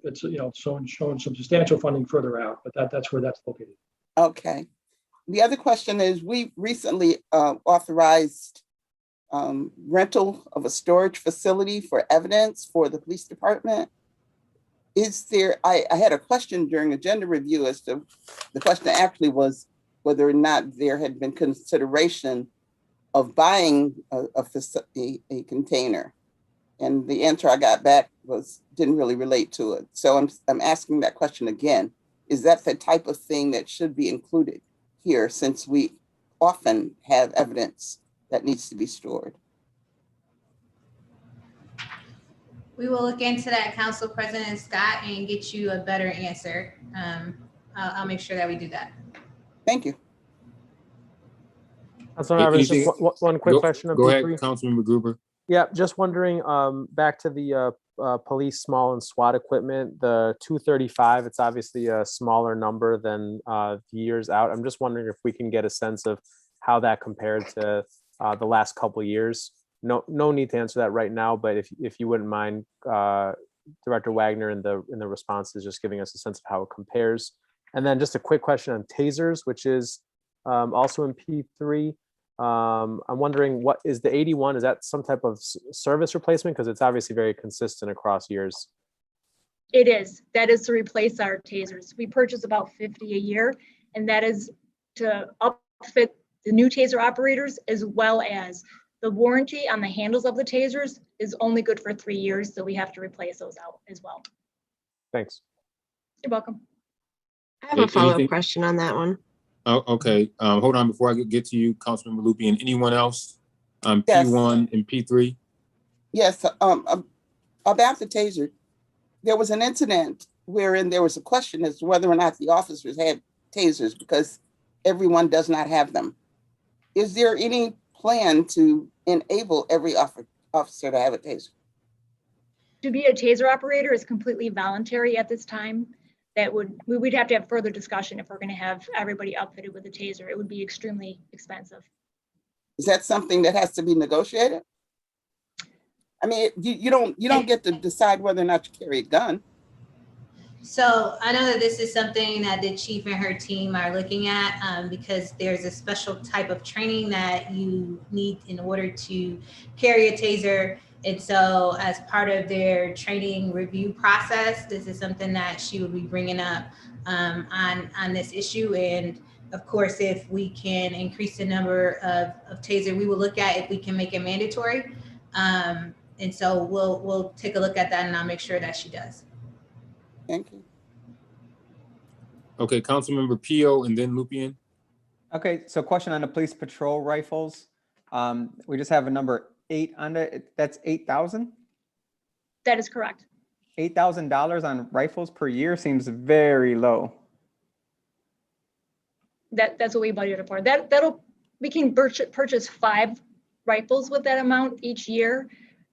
It's, showing some substantial funding further out, but that's where that's located. Okay. The other question is, we recently authorized rental of a storage facility for evidence for the police department. Is there, I had a question during agenda review as to, the question actually was whether or not there had been consideration of buying a container. And the answer I got back didn't really relate to it. So I'm asking that question again. Is that the type of thing that should be included here, since we often have evidence that needs to be stored? We will look into that, Council President Scott, and get you a better answer. I'll make sure that we do that. Thank you. Councilmember Evans, just one quick question. Go ahead, Councilmember Gruber. Yeah, just wondering, back to the police small and SWAT equipment, the 235, it's obviously a smaller number than years out. I'm just wondering if we can get a sense of how that compared to the last couple of years. No need to answer that right now, but if you wouldn't mind, Director Wagner in the responses just giving us a sense of how it compares. And then just a quick question on tasers, which is also in P3. I'm wondering, what is the 81? Is that some type of service replacement? Because it's obviously very consistent across years. It is. That is to replace our tasers. We purchase about 50 a year, and that is to outfit the new taser operators, as well as the warranty on the handles of the tasers is only good for 3 years, so we have to replace those out as well. Thanks. You're welcome. I have a follow-up question on that one. Oh, okay. Hold on before I get to you, Councilmember Lupien. Anyone else? Yes. P1 and P3. Yes, about the taser, there was an incident wherein there was a question as to whether or not the officers had tasers, because everyone does not have them. Is there any plan to enable every officer to have a taser? To be a taser operator is completely voluntary at this time. We'd have to have further discussion if we're going to have everybody outfitted with a taser. It would be extremely expensive. Is that something that has to be negotiated? I mean, you don't get to decide whether or not you carry a gun. So I know that this is something that the chief and her team are looking at, because there's a special type of training that you need in order to carry a taser. And so as part of their training review process, this is something that she will be bringing up on this issue. And of course, if we can increase the number of taser, we will look at if we can make it mandatory. And so we'll take a look at that, and I'll make sure that she does. Thank you. Okay, Councilmember Pio and then Lupien. Okay, so question on the police patrol rifles. We just have a number 8 on it. That's 8,000? That is correct. $8,000 on rifles per year seems very low. That's what we budgeted for. We can purchase 5 rifles with that amount each year.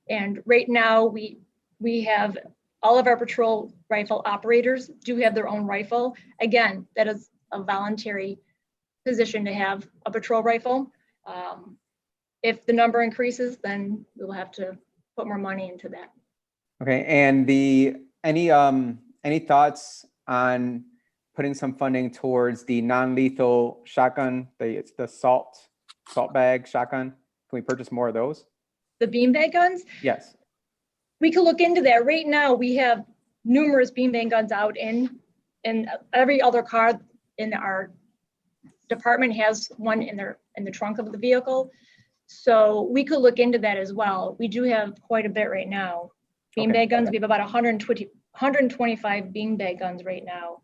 And right now we have all of our patrol rifle operators do have their own rifle. Again, that is a voluntary position to have a patrol rifle. If the number increases, then we'll have to put more money into that. Okay, and any thoughts on putting some funding towards the non-lethal shotgun, the salt bag shotgun? Can we purchase more of those? The beanbag guns? Yes. We could look into that. Right now, we have numerous beanbag guns out in every other car in our department has one in the trunk of the vehicle. So we could look into that as well. We do have quite a bit right now. Beanbag guns, we have about 125 beanbag guns right now.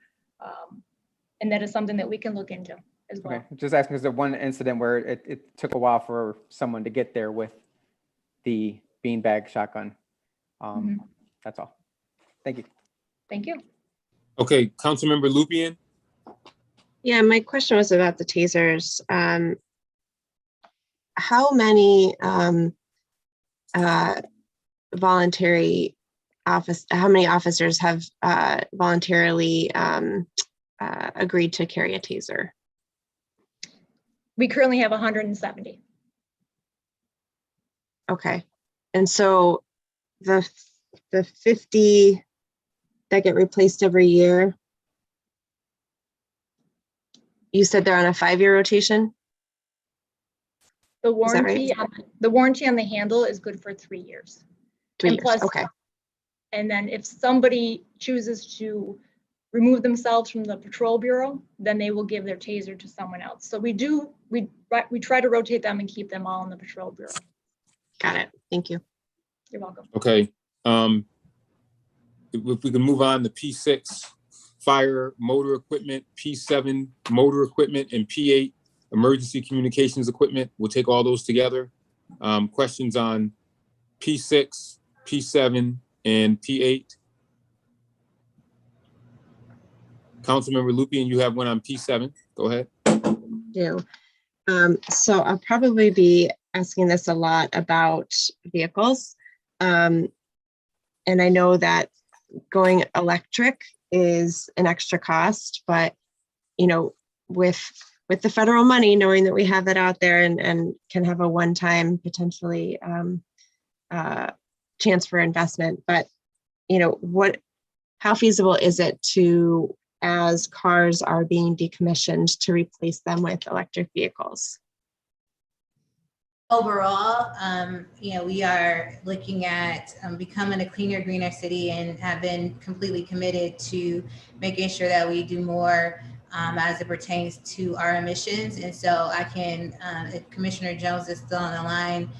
And that is something that we can look into as well. Okay, just asking because the one incident where it took a while for someone to get there with the beanbag shotgun. That's all. Thank you. Thank you. Okay, Councilmember Lupien. Yeah, my question was about the tasers. How many officers have voluntarily agreed to carry a taser? We currently have 170. Okay, and so the 50 that get replaced every year, you said they're on a 5-year rotation? The warranty, the warranty on the handle is good for 3 years. 3 and years, plus, okay. And then if somebody chooses to remove themselves from the patrol bureau, then they will give their taser to someone else. So we try to rotate them and keep them all in the patrol bureau. Got it. Thank you. You're welcome. Okay. If we can move on to P6, fire motor equipment, P7 motor equipment, and P8 emergency communications equipment. We'll take all those together. Questions on P6, P7, and P8? Councilmember Lupien, you have one on P7. Go ahead. Do. So I'll probably be asking this a lot about vehicles. And I know that going electric is an extra cost, but you know, with the federal money, knowing that we have that out there and can have a one-time potentially chance for investment, but you know, how feasible is it to, as cars are being decommissioned, to replace them with electric vehicles? Overall, you know, we are looking at becoming a cleaner, greener city and have been completely committed to making sure that we do more as it pertains to our emissions. And so I can, if Commissioner Jones is still on the line,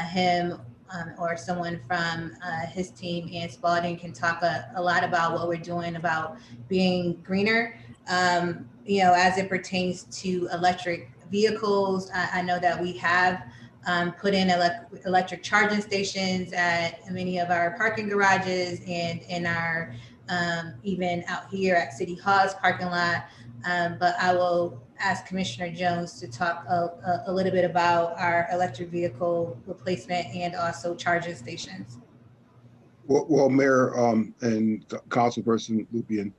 him or someone from his team and Spalding can talk a lot about what we're doing about being greener. You know, as it pertains to electric vehicles, I know that we have put in electric charging stations at many of our parking garages and in our even out here at City Hall's parking lot. But I will ask Commissioner Jones to talk a little bit about our electric vehicle replacement and also charging stations. Well, Mayor and Councilperson Lupien,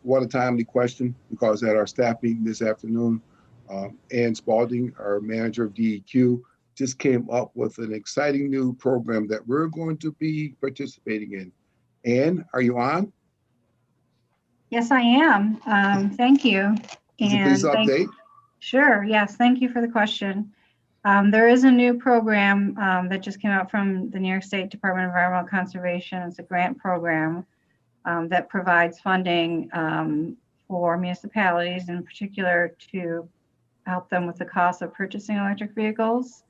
what a timely question, because at our staff meeting this afternoon, Ann Spalding, our manager of DEQ, just came up with an exciting new program that we're going to be participating in. Ann, are you on? Yes, I am. Thank you. Could you please update? Sure. Yes. Thank you for the question. There is a new program that just came out from the New York State Department of Environmental Conservation. It's a grant program that provides funding for municipalities in particular to help them with the cost of purchasing electric vehicles.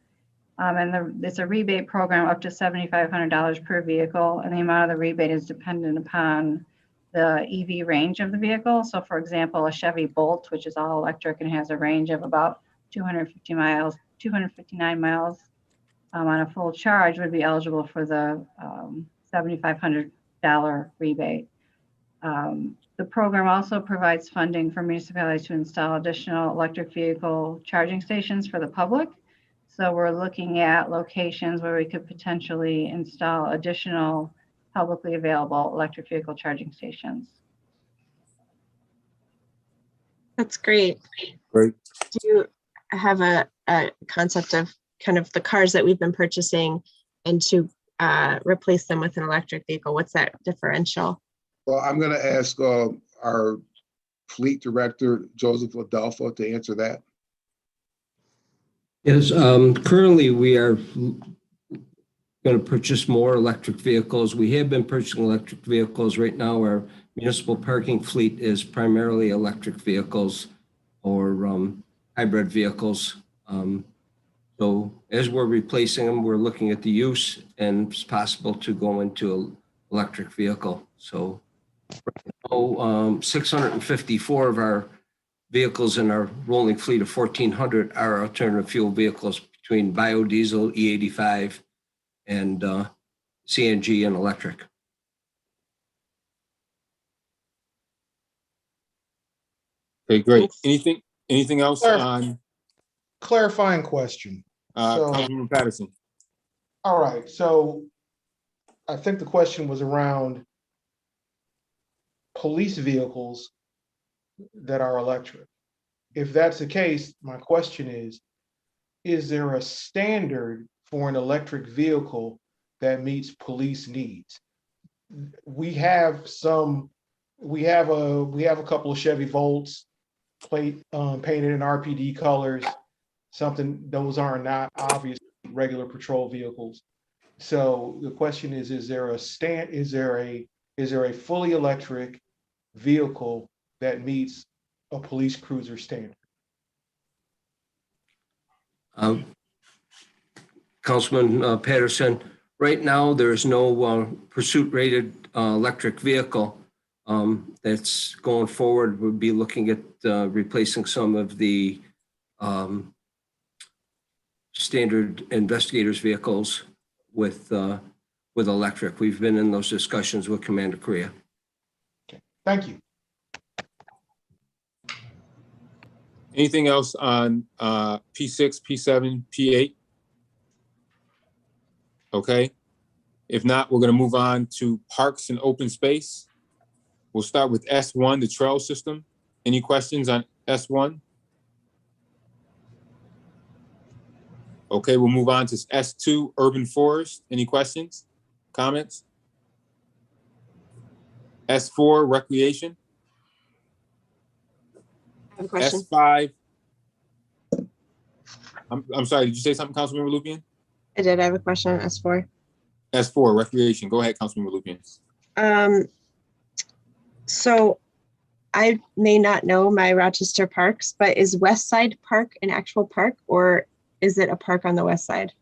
And it's a rebate program up to $7,500 per vehicle. And the amount of the rebate is dependent upon the EV range of the vehicle. So for example, a Chevy Bolt, which is all electric and has a range of about 259 miles on a full charge, would be eligible for the $7,500 rebate. The program also provides funding for municipalities to install additional electric vehicle charging stations for the public. So we're looking at locations where we could potentially install additional publicly available electric vehicle charging stations. That's great. Great. Do you have a concept of kind of the cars that we've been purchasing and to replace them with an electric vehicle? What's that differential? Well, I'm going to ask our fleet director, Joseph Ladelfa, to answer that. Yes, currently we are going to purchase more electric vehicles. We have been purchasing electric vehicles. Right now, our municipal parking fleet is primarily electric vehicles or hybrid vehicles. So as we're replacing them, we're looking at the use, and it's possible to go into an electric vehicle. So right now, 654 of our vehicles in our rolling fleet of 1,400 are alternative fuel vehicles between biodiesel, E85, and CNG and electric. Okay, great. Anything else on? Clarifying question. Councilman Patterson. All right, so I think the question was around police vehicles that are electric. If that's the case, my question is there a standard for an electric vehicle that meets police needs? We have a couple of Chevy Volts painted in RPD colors. Those are not obvious regular patrol vehicles. So the question is there a fully electric vehicle that meets a police cruiser standard? Councilman Patterson, right now there is no pursuit rated electric vehicle That's going forward. We'll be looking at replacing some of the standard investigators vehicles with electric. We've been in those discussions with Commander Korea. Thank you. Anything else on P6, P7, P8? Okay. If not, we're going to move on to parks and open space. We'll start with S1, the trail system. Any questions on S1? Okay, we'll move on to S2, urban forest. Any questions, comments? S4, recreation. I have a question. S5. I'm sorry, did you say something, Councilmember Lupian? I did. I have a question on S4. S4, recreation. Go ahead, Councilmember Lupian. So I may not know my Rochester parks, but is West Side Park an actual park, or is it a park on the west side?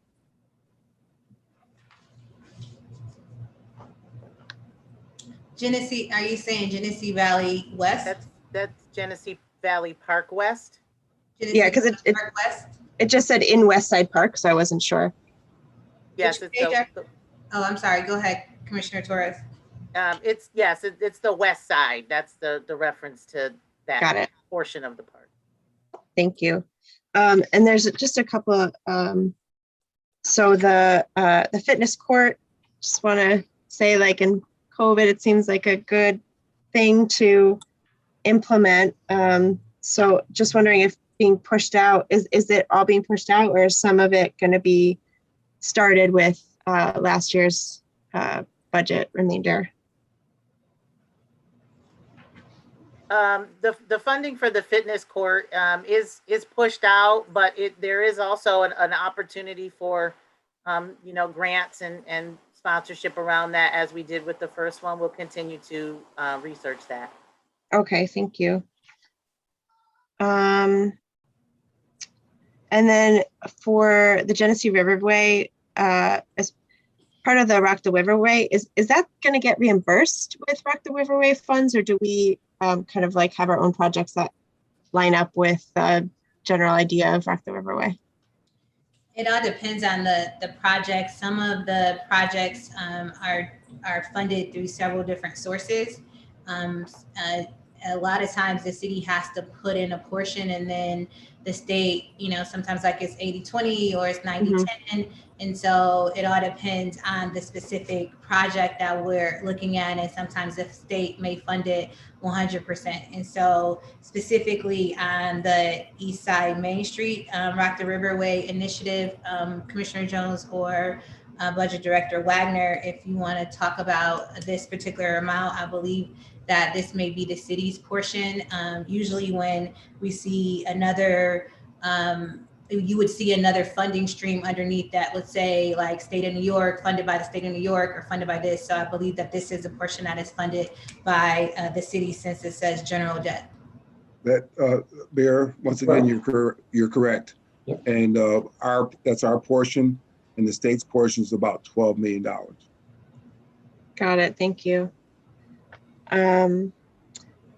Genesee, are you saying Genesee Valley West? That's Genesee Valley Park West. Genesee Yeah, because Park West? it just said in West Side Park, so I wasn't sure. Yes, Which it's page oh, I'm sorry. Go ahead, Commissioner Torres. it's the west side. That's the reference to that Got it. portion of the park. Thank you. And there's just a couple of, so the fitness court, just want to say, like, in COVID, it seems like a good thing to implement. So just wondering if being pushed out, is it all being pushed out, or is some of it going to be started with last year's budget remainder? The funding for the fitness court is pushed out, but there is also an opportunity for grants and sponsorship around that, as we did with the first one. We'll continue to research that. Okay, thank you. And then for the Genesee Riverway, as part of the Rock the Riverway, is that going to get reimbursed with Rock the Riverway funds, or do we kind of like have our own projects that line up with the general idea of Rock the Riverway? It all depends on the project. Some of the projects are funded through several different sources. A lot of times the city has to put in a portion, and then the state, sometimes like it's 80-20 or it's 90-10. And so it all depends on the specific project that we're looking at. And sometimes the state may fund it 100%. And so specifically on the East Side Main Street, Rock the Riverway initiative, Commissioner Jones or Budget Director Wagner, if you want to talk about this particular amount, I believe that this may be the city's portion. Usually when we see another, you would see another funding stream underneath that would say like State of New York, funded by the State of New York, or funded by this. So I believe that this is a portion that is funded by the city, since it says general debt. That, Mayor, once again, you're correct. Yep. And that's our portion, and the state's portion is about $12 million. Got it. Thank you.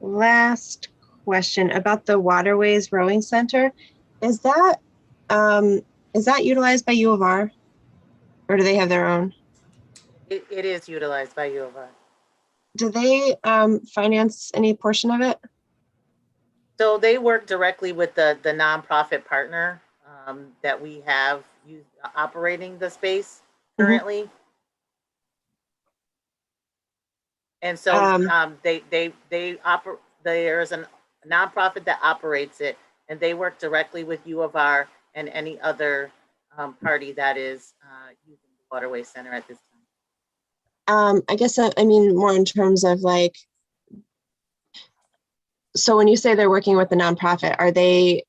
Last question about the Waterways Rowing Center. Is that utilized by U of R, or do they have their own? It is utilized by U of R. Do they finance any portion of it? So they work directly with the nonprofit partner that we have operating the space currently. And so there's a nonprofit that operates it, and they work directly with U of R and any other party that is using the Waterway Center at this time. I guess I mean more in terms of like, so when you say they're working with the nonprofit, are they,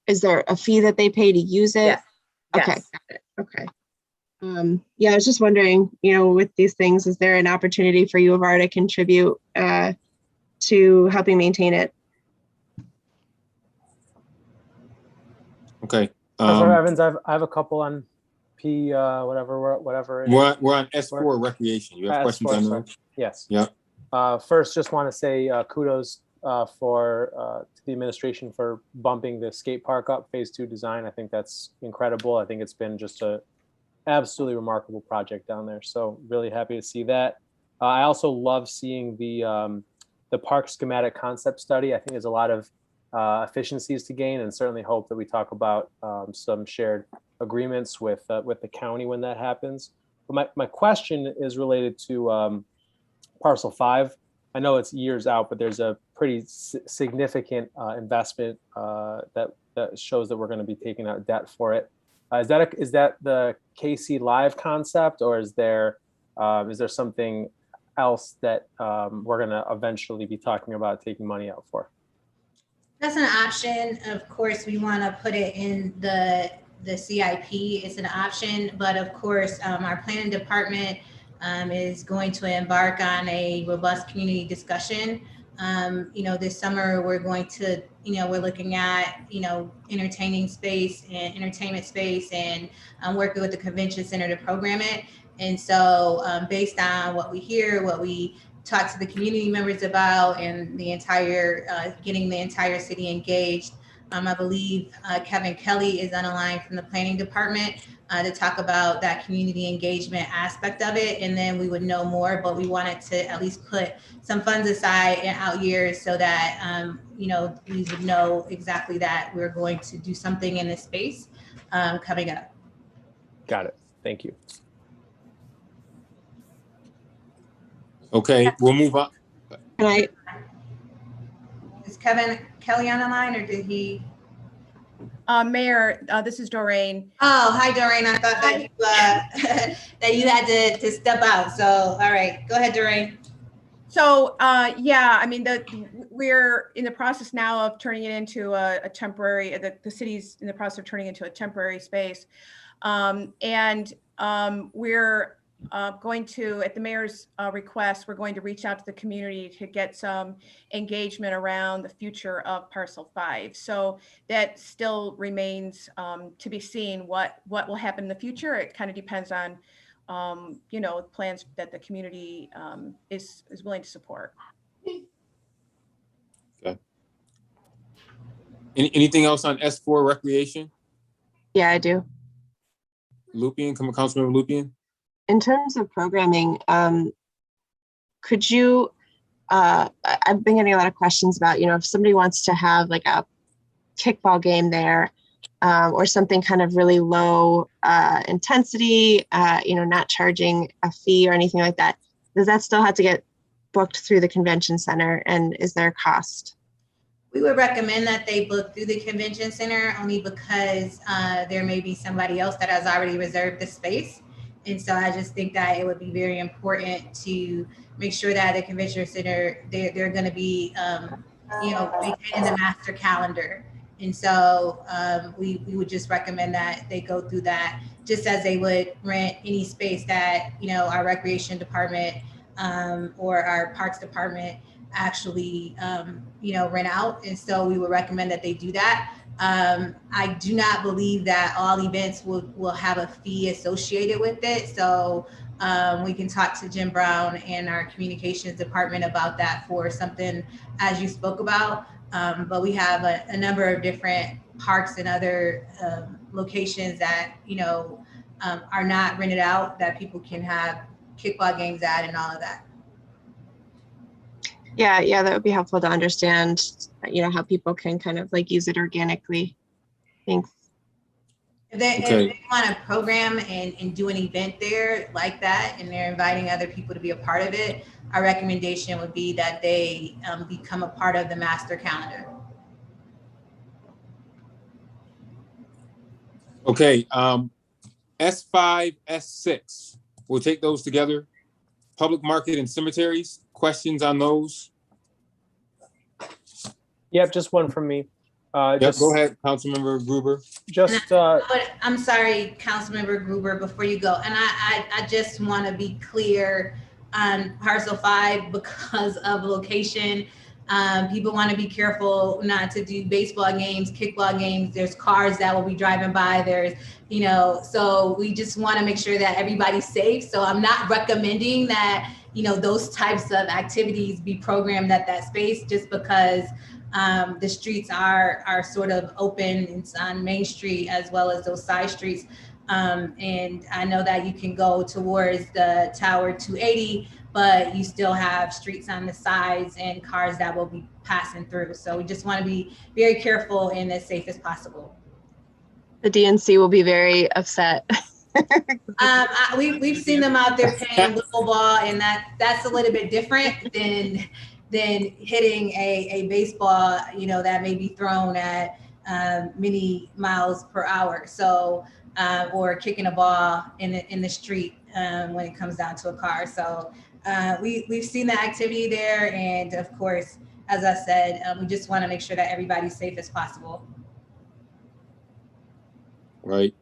is there a fee that they pay to use it? Yes. Okay, Yes. got it. Okay. Yeah, I was just wondering, with these things, is there an opportunity for U of R to contribute to helping maintain it? Okay. Councilor Evans, I have a couple on P, whatever. We're on S4 recreation. You have questions on that? Yes. Yeah. First, just want to say kudos to the administration for bumping the skate park up, phase 2 design. I think that's incredible. I think it's been just a absolutely remarkable project down there. So really happy to see that. I also love seeing the park schematic concept study. I think there's a lot of efficiencies to gain, and certainly hope that we talk about some shared agreements with the county when that happens. But my question is related to parcel 5. I know it's years out, but there's a pretty significant investment that shows that we're going to be taking out debt for it. Is that the KC Live concept, or is there something else that we're going to eventually be talking about taking money out for? That's an option. Of course, we want to put it in the CIP. It's an option, but of course, our planning department is going to embark on a robust community discussion. This summer we're going to, we're looking at, entertaining space and entertainment space, and working with the convention center to program it. And so based on what we hear, what we talk to the community members about, and the entire, getting the entire city engaged, I believe Kevin Kelly is on the line from the planning department to talk about that community engagement aspect of it. And then we would know more, but we wanted to at least put some funds aside in out years so that, we would know exactly that we're going to do something in this space coming up. Got it. Thank you. Okay, we'll move on. Is Kevin Kelly on the line, or did he? Mayor, this is Doreen. Oh, hi, Doreen. I thought that you that you had to step out. So, all right, go ahead, Doreen. So, yeah, I mean, we're in the process now of turning it into a temporary. The city's in the process of turning it into a temporary space, and we're going to, at the mayor's request, we're going to reach out to the community to get some engagement around the future of parcel 5. So that still remains to be seen what will happen in the future. It kind of depends on, plans that the community is willing to support. Okay. Anything else on S4 recreation? Yeah, I do. Lupien, Councilmember Lupien? In terms of programming, could you, I've been getting a lot of questions about, if somebody wants to have like a kickball game there, or something kind of really low intensity, not charging a fee or anything like that, does that still have to get booked through the convention center, and is there a cost? We would recommend that they book through the convention center, only because there may be somebody else that has already reserved the space. And so I just think that it would be very important to make sure that the convention center, they're going to be, maintaining the master calendar. And so we would just recommend that they go through that, just as they would rent any space that, our recreation department or our parks department actually, rent out. And so we would recommend that they do that. I do not believe that all events will have a fee associated with it. So we can talk to Jim Brown and our communications department about that for something as you spoke about. But we have a number of different parks and other locations that, are not rented out, that people can have kickball games at and all of that. Yeah, that would be helpful to understand, how people can kind of like use it organically. Thanks. If they want to program and do an event there like that, and they're inviting other people to be a part of it, our recommendation would be that they become a part of the master calendar. Okay, S5, S6, we'll take those together. Public market and cemeteries, questions on those? Yep, just one from me. Go ahead, Councilmember Gruber. But I'm sorry, Councilmember Gruber, before you go, and I just want to be clear on parcel 5 because of location. People want to be careful not to do baseball games, kickball games. There's cars that will be driving by. There's, so we just want to make sure that everybody's safe. So I'm not recommending that, those types of activities be programmed at that space, just because the streets are sort of open. It's on Main Street as well as those side streets. And I know that you can go towards the Tower 280, but you still have streets on the sides and cars that will be passing through. So we just want to be very careful and as safe as possible. The DNC will be very upset. We've seen them out there playing little ball, and that's a little bit different than hitting a baseball, that may be thrown at many miles per hour. So, or kicking a ball in the street when it comes down to a car. So we've seen the activity there, and of course, as I said, we just want to make sure that everybody's safe as possible. Right.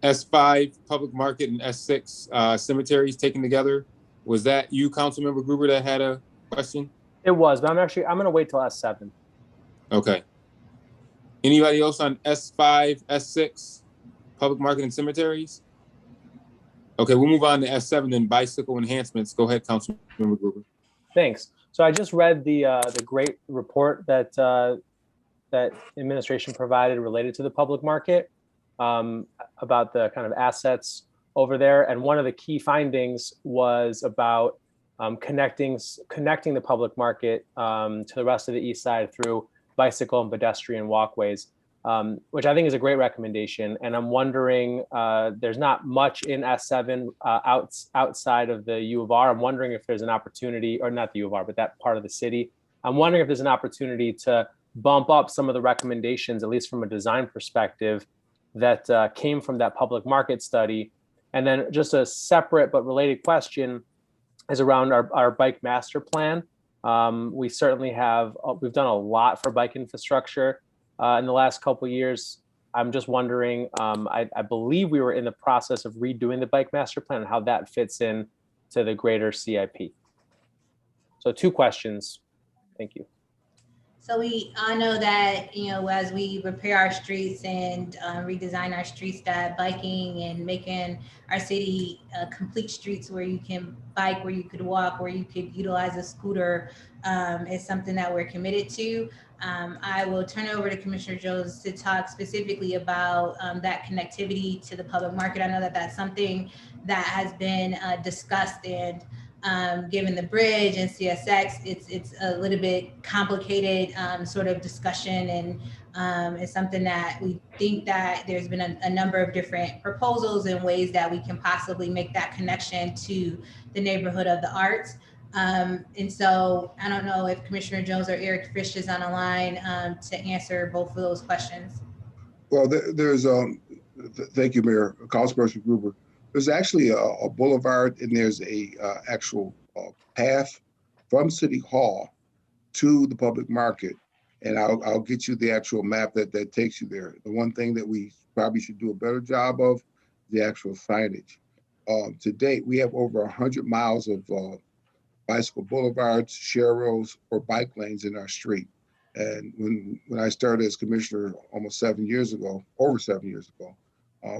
S5 public market and S6 cemeteries taken together. Was that you, Councilmember Gruber, that had a question? It was, but I'm going to wait till S7. Okay. Anybody else on S5, S6, public market and cemeteries? Okay, we'll move on to S7 then, bicycle enhancements. Go ahead, Councilmember Gruber. Thanks. So I just read the great report that that administration provided related to the public market, about the kind of assets over there. And one of the key findings was about connecting the public market to the rest of the east side through bicycle and pedestrian walkways, which I think is a great recommendation. And I'm wondering, there's not much in S7 outside of the U of R. I'm wondering if there's an opportunity, or not the U of R, but that part of the city. I'm wondering if there's an opportunity to bump up some of the recommendations, at least from a design perspective, that came from that public market study. And then just a separate but related question is around our bike master plan. We certainly we've done a lot for bike infrastructure in the last couple of years. I'm just wondering, I believe we were in the process of redoing the bike master plan and how that fits in to the greater CIP. So 2 questions. Thank you. So we all know that, as we repair our streets and redesign our streets, that biking and making our city complete streets where you can bike, where you could walk, where you could utilize a scooter is something that we're committed to. I will turn it over to Commissioner Jones to talk specifically about that connectivity to the public market. I know that that's something that has been discussed, and given the bridge and CSX, it's a little bit complicated sort of discussion, and it's something that we think that there's been a number of different proposals and ways that we can possibly make that connection to the neighborhood of the arts. And so I don't know if Commissioner Jones or Eric Fish is on the line to answer both of those questions. Well, there's thank you, Mayor. Councilperson Gruber. There's actually a boulevard, and there's a actual path from City Hall to the public market. And I'll get you the actual map that takes you there. The one thing that we probably should do a better job of, the actual signage. To date, we have over 100 miles of bicycle boulevards, share roads, or bike lanes in our street. And when I started as commissioner almost 7 years ago, over 7 years ago,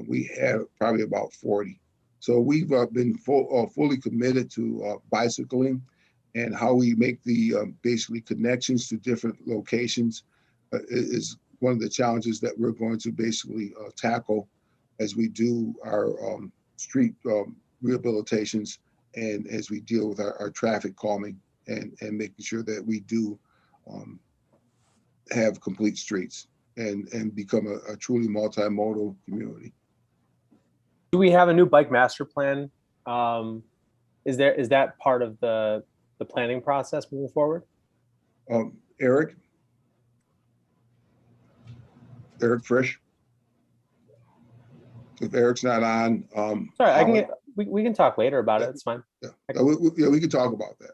we had probably about 40. So we've been fully committed to bicycling, and how we make the basically connections to different locations is one of the challenges that we're going to basically tackle as we do our street rehabilitations, and as we deal with our traffic calming and making sure that we do have complete streets and become a truly multimodal community. Do we have a new bike master plan? Is that part of the planning process moving forward? Eric Frisch. If Eric's not on, sorry, we can talk later about it. It's fine. Yeah, we can talk about that.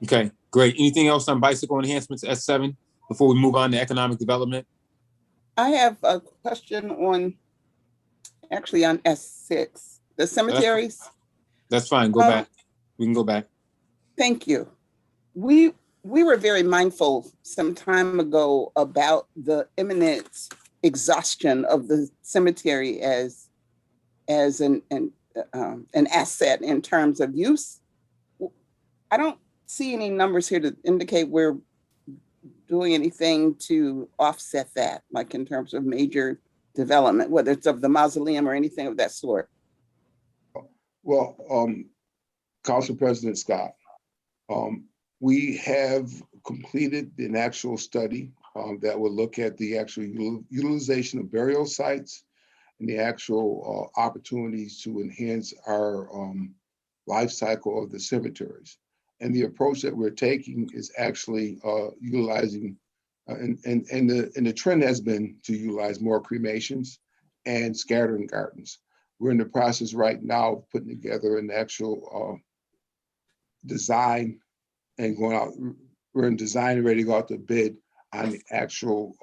Okay, great. Anything else on bicycle enhancements, S7, before we move on to economic development? I have a question on, actually on S6, the cemeteries. That's fine. Go back. We can go back. Thank you. We were very mindful some time ago about the imminent exhaustion of the cemetery as an asset in terms of use. I don't see any numbers here to indicate we're doing anything to offset that, like in terms of major development, whether it's of the mausoleum or anything of that sort. Well, Council President Scott, we have completed an actual study that will look at the actual utilization of burial sites and the actual opportunities to enhance our life cycle of the cemeteries. And the approach that we're taking is actually utilizing, and the trend has been to utilize more cremations and scattering gardens. We're in the process right now of putting together an actual design and going out. We're in design and ready to go out to bid on the actual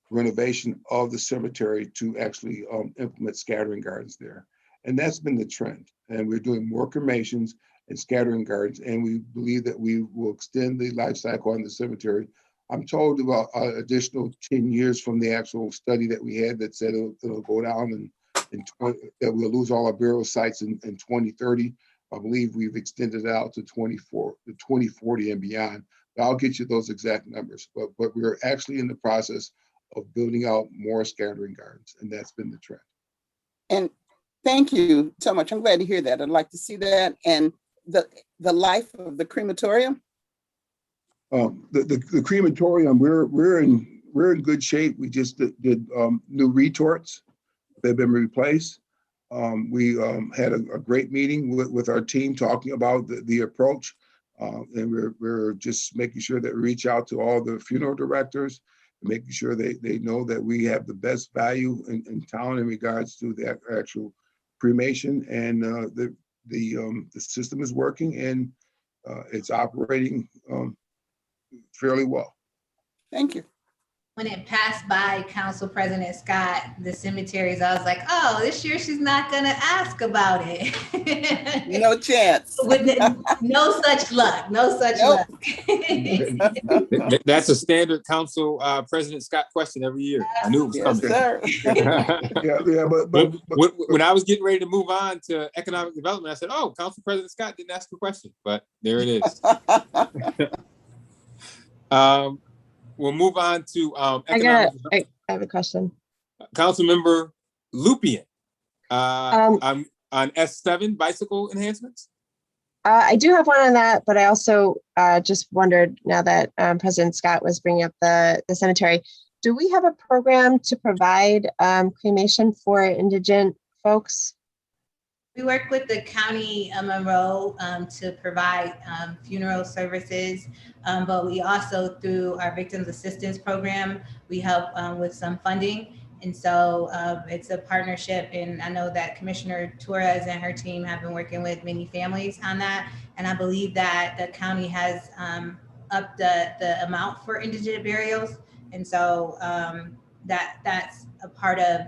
renovation of the cemetery to actually implement scattering gardens there. And that's been the trend. And we're doing more cremations and scattering gardens. And we believe that we will extend the life cycle on the cemetery. I'm told about additional 10 years from the actual study that we had that said it'll go down that we'll lose all our burial sites in 2030. I believe we've extended it out to 2040 and beyond. But I'll get you those exact numbers. But we're actually in the process of building out more scattering gardens, and that's been the trend. And thank you so much. I'm glad to hear that. I'd like to see that. And the life of the crematorium. The crematorium, we're in good shape. We just did new retorts. They've been replaced. We had a great meeting with our team talking about the approach. And we're just making sure that we reach out to all the funeral directors, making sure they know that we have the best value in town in regards to the actual cremation, and the system is working and it's operating fairly well. Thank you. When it passed by Council President Scott, the cemeteries, I was like, oh, this year she's not gonna ask about it. No chance. With no such luck, no such luck. That's a standard Council President Scott question every year. I knew it was coming. Sir. But when I was getting ready to move on to economic development, I said, oh, Council President Scott didn't ask a question, but there it is. We'll move on to I have a question. Councilmember Lupien on S7 bicycle enhancements. I do have one on that, but I also just wondered, now that President Scott was bringing up the cemetery, do we have a program to provide cremation for indigent folks? We work with the County of Monroe to provide funeral services, but we also, through our Victims Assistance Program, we help with some funding. And so it's a partnership, and I know that Commissioner Torres and her team have been working with many families on that. And I believe that the county has upped the amount for indigent burials. And so that's a part of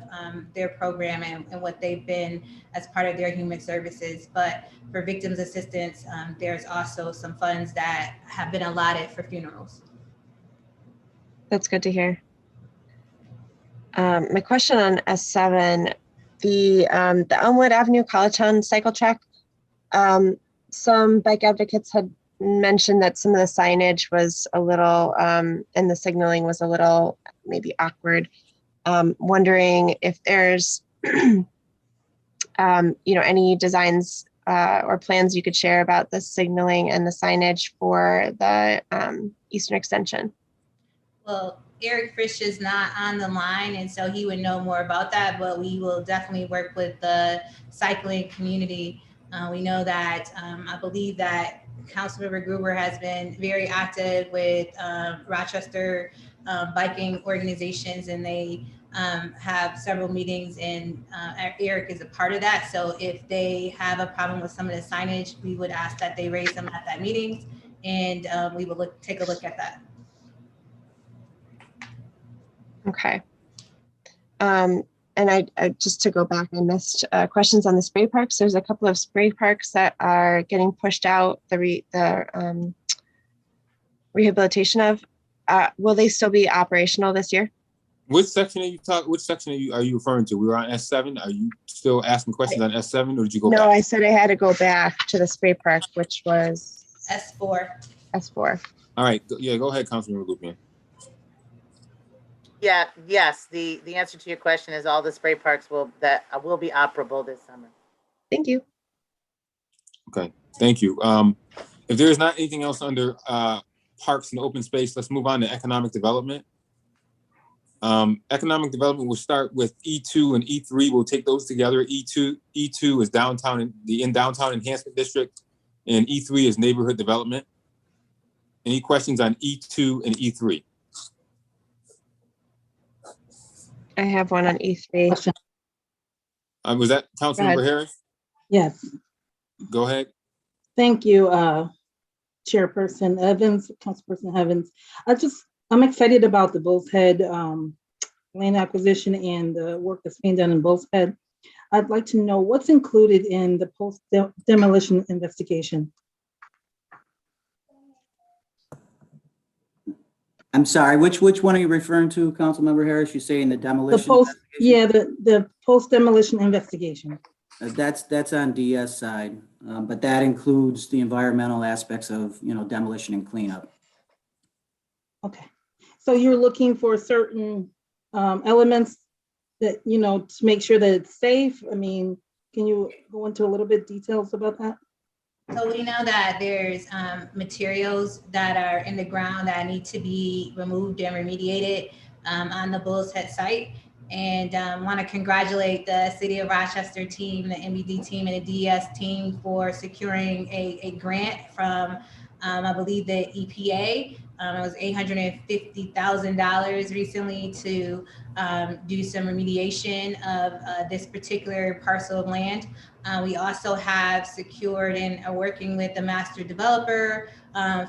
their program and what they've been as part of their human services. But for victims assistance, there's also some funds that have been allotted for funerals. That's good to hear. My question on S7, the Elmwood Avenue Collegetown cycle track, some bike advocates had mentioned that some of the signage was a little, and the signaling was a little maybe awkward. Wondering if there's, any designs or plans you could share about the signaling and the signage for the Eastern Extension. Well, Eric Frisch is not on the line, and so he would know more about that, but we will definitely work with the cycling community. We know that I believe that Councilmember Gruber has been very active with Rochester biking organizations, and they have several meetings, and Eric is a part of that. So if they have a problem with some of the signage, we would ask that they raise them at that meeting, and we will take a look at that. Okay. I just to go back, I missed questions on the spray parks. There's a couple of spray parks that are getting pushed out. The rehabilitation of. Will they still be operational this year? Which section are you referring to? We were on S7. Are you still asking questions on S7, or did you go back? No, I said I had to go back to the spray park, which was S4. S4. All right. Yeah, go ahead, Councilmember Lupian. Yeah, yes, the answer to your question is all the spray parks will be operable this summer. Thank you. Okay, thank you. If there is not anything else under parks and open space, let's move on to economic development. Economic development will start with E2 and E3. We'll take those together. E2 is downtown, the downtown enhancement district, and E3 is neighborhood development. Any questions on E2 and E3? I have one on E3. Was that Councilmember Harris? Yes. Go ahead. Thank you, Chairperson Evans, Councilperson Evans. I'm excited about the Bull's Head land acquisition and the work that's being done in Bull's Head. I'd like to know what's included in the post demolition investigation. I'm sorry, which one are you referring to, Councilmember Harris? You're saying the demolition? The post demolition investigation. That's on DS side, but that includes the environmental aspects of, demolition and cleanup. Okay, so you're looking for certain elements that, to make sure that it's safe. I mean, can you go into a little bit details about that? So we know that there's materials that are in the ground that need to be removed and remediated on the Bull's Head site. And want to congratulate the City of Rochester team, the MBD team, and the DES team for securing a grant from, I believe, the EPA. It was $850,000 recently to do some remediation of this particular parcel of land. We also have secured and are working with the master developer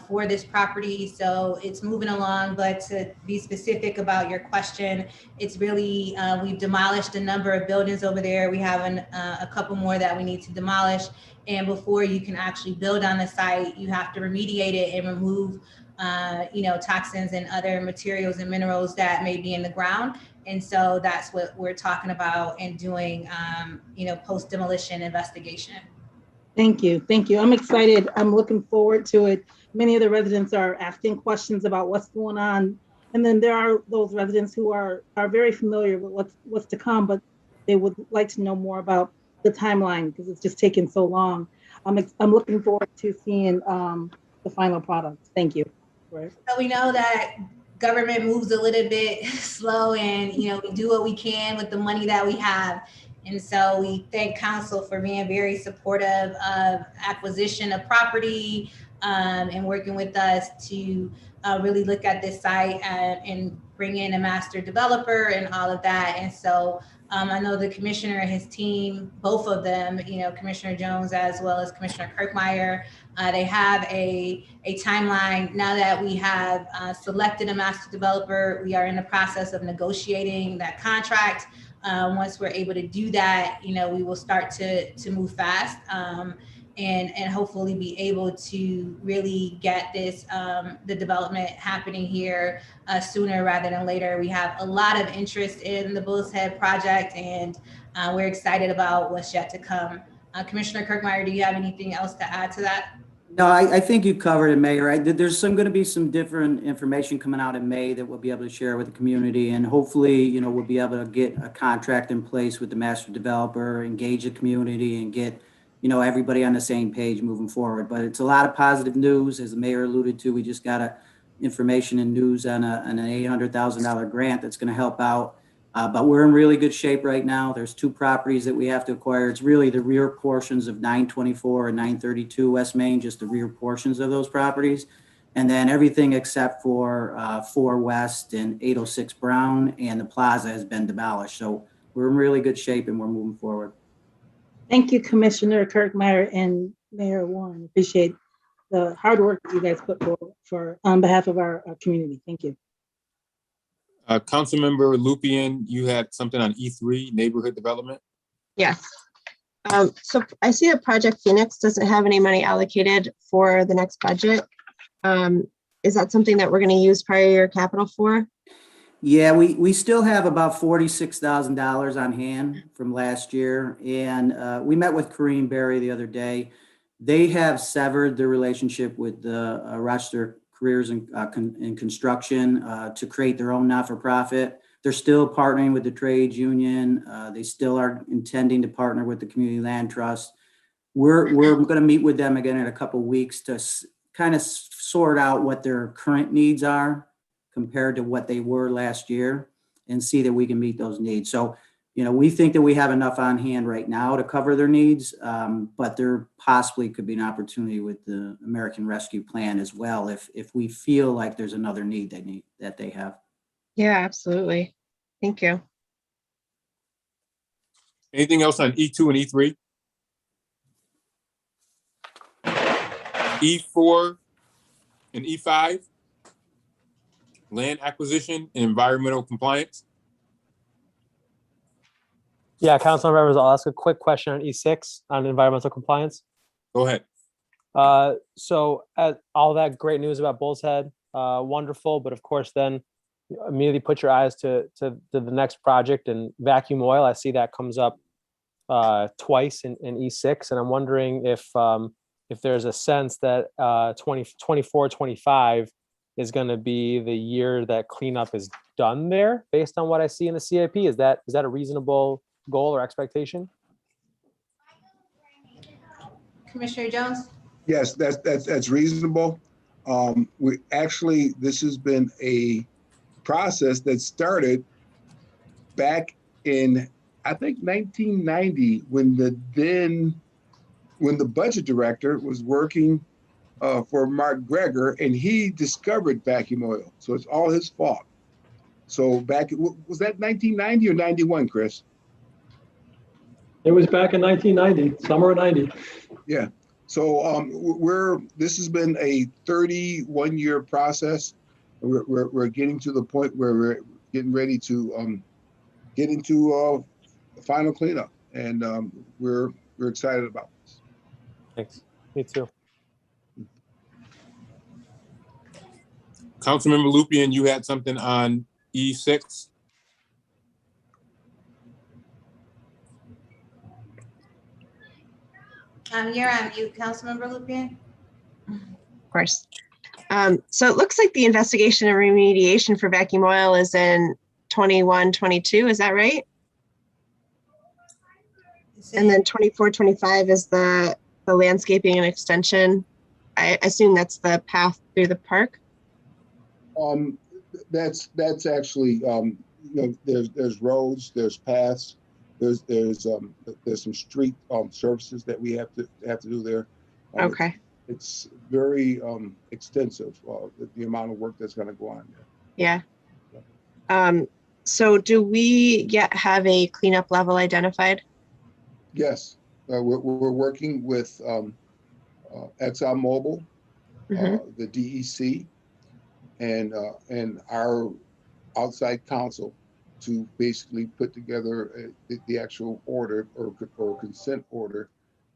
for this property. So it's moving along, but to be specific about your question, it's really, we've demolished a number of buildings over there. We have a couple more that we need to demolish. And before you can actually build on the site, you have to remediate it and remove toxins and other materials and minerals that may be in the ground. And so that's what we're talking about and doing, post demolition investigation. Thank you. Thank you. I'm excited. I'm looking forward to it. Many of the residents are asking questions about what's going on. And then there are those residents who are very familiar with what's to come, but they would like to know more about the timeline because it's just taken so long. I'm looking forward to seeing the final product. Thank you. Right. So we know that government moves a little bit slow, and we do what we can with the money that we have. And so we thank council for being very supportive of acquisition of property and working with us to really look at this site and bring in a master developer and all of that. And so I know the commissioner and his team, both of them, Commissioner Jones as well as Commissioner Kirkmeyer, they have a timeline. Now that we have selected a master developer, we are in the process of negotiating that contract. Once we're able to do that, we will start to move fast and hopefully be able to really get this, the development happening here sooner rather than later. We have a lot of interest in the Bull's Head project, and we're excited about what's yet to come. Commissioner Kirkmeyer, do you have anything else to add to that? No, I think you covered it, Mayor. There's going to be some different information coming out in May that we'll be able to share with the community, and hopefully, we'll be able to get a contract in place with the master developer, engage the community, and get, everybody on the same page moving forward. But it's a lot of positive news, as the mayor alluded to. We just got information and news on an $800,000 grant that's going to help out. But we're in really good shape right now. There's 2 properties that we have to acquire. It's really the rear portions of 924 and 932 West Main, just the rear portions of those properties. And then everything except for 4 West and 806 Brown and the plaza has been demolished. So we're in really good shape and we're moving forward. Thank you, Commissioner Kirkmeyer and Mayor Warren. Appreciate the hard work that you guys put forward on behalf of our community. Thank you. Councilmember Lupian, you had something on E3, neighborhood development? Yes. So I see that Project Phoenix doesn't have any money allocated for the next budget. Is that something that we're going to use prior year capital for? Yeah, we still have about $46,000 on hand from last year. And we met with Kareem Berry the other day. They have severed their relationship with the Rochester Careers in Construction to create their own not-for-profit. They're still partnering with the trades union. They still are intending to partner with the Community Land Trust. We're going to meet with them again in a couple of weeks to kind of sort out what their current needs are compared to what they were last year and see that we can meet those needs. So, you know, we think that we have enough on hand right now to cover their needs, but there possibly could be an opportunity with the American Rescue Plan as well if we feel like there's another need that they have. Yeah, absolutely. Thank you. Anything else on E2 and E3? E4 and E5? Land acquisition and environmental compliance? Yeah, council members, I'll ask a quick question on E6 on environmental compliance. Go ahead. So all that great news about Bull's Head, wonderful, but of course then immediately put your eyes to the next project, and vacuum oil. I see that comes up twice in E6, and I'm wondering if there's a sense that 24-25 is going to be the year that cleanup is done there, based on what I see in the CIP. Is that a reasonable goal or expectation? Commissioner Jones? Yes, that's reasonable. This has been a process that started back in, I think, 1990, when the budget director was working for Mark Greger, and he discovered vacuum oil. So it's all his fault. So was that 1990 or 91, Chris? It was back in 1990, summer of 90. Yeah. So this has been a 31-year process. We're getting to the point where we're getting ready to get into final cleanup, and we're excited about this. Thanks. Me too. Councilmember Lupian, you had something on E6? You're on mute, Councilmember Lupian. Of course. So it looks like the investigation and remediation for vacuum oil is in 21-22. Is that right? And then 24-25 is the landscaping and extension. I assume that's the path through the park. That's actually there's roads, there's paths, there's some street services that we have to do there. Okay. It's very extensive, the amount of work that's going to go on there. Yeah. So do we yet have a cleanup level identified? Yes, we're working with ExxonMobil, the DEC, and our outside counsel to basically put together the actual order or consent order,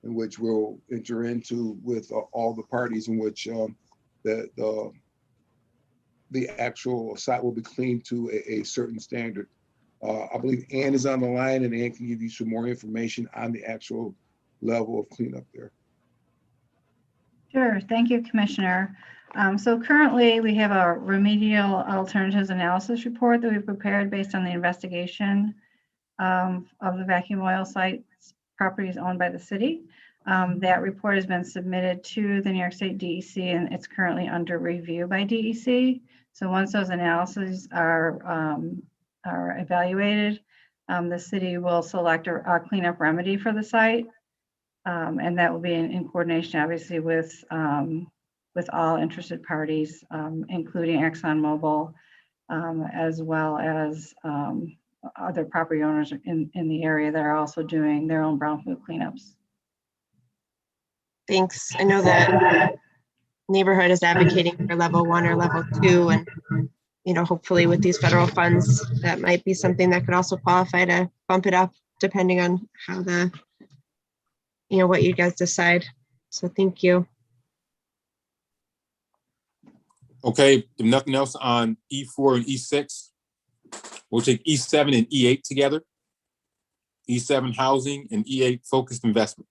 in which we'll enter into with all the parties, in which the actual site will be cleaned to a certain standard. I believe Ann is on the line, and Ann can give you some more information on the actual level of cleanup there. Sure, thank you, Commissioner. So currently we have a remedial alternatives analysis report that we've prepared based on the investigation of the vacuum oil sites properties owned by the city. That report has been submitted to the New York State DEC, and it's currently under review by DEC. So once those analyses are evaluated, the city will select a cleanup remedy for the site. And that will be in coordination, obviously, with all interested parties, including ExxonMobil, as well as other property owners in the area that are also doing their own brownfield cleanups. Thanks. I know that neighborhood is advocating for level 1 or level 2, and hopefully with these federal funds, that might be something that could also qualify to bump it up depending on how what you guys decide. So thank you. Okay, if nothing else on E4 and E6, we'll take E7 and E8 together. E7 housing and E8 focused investment.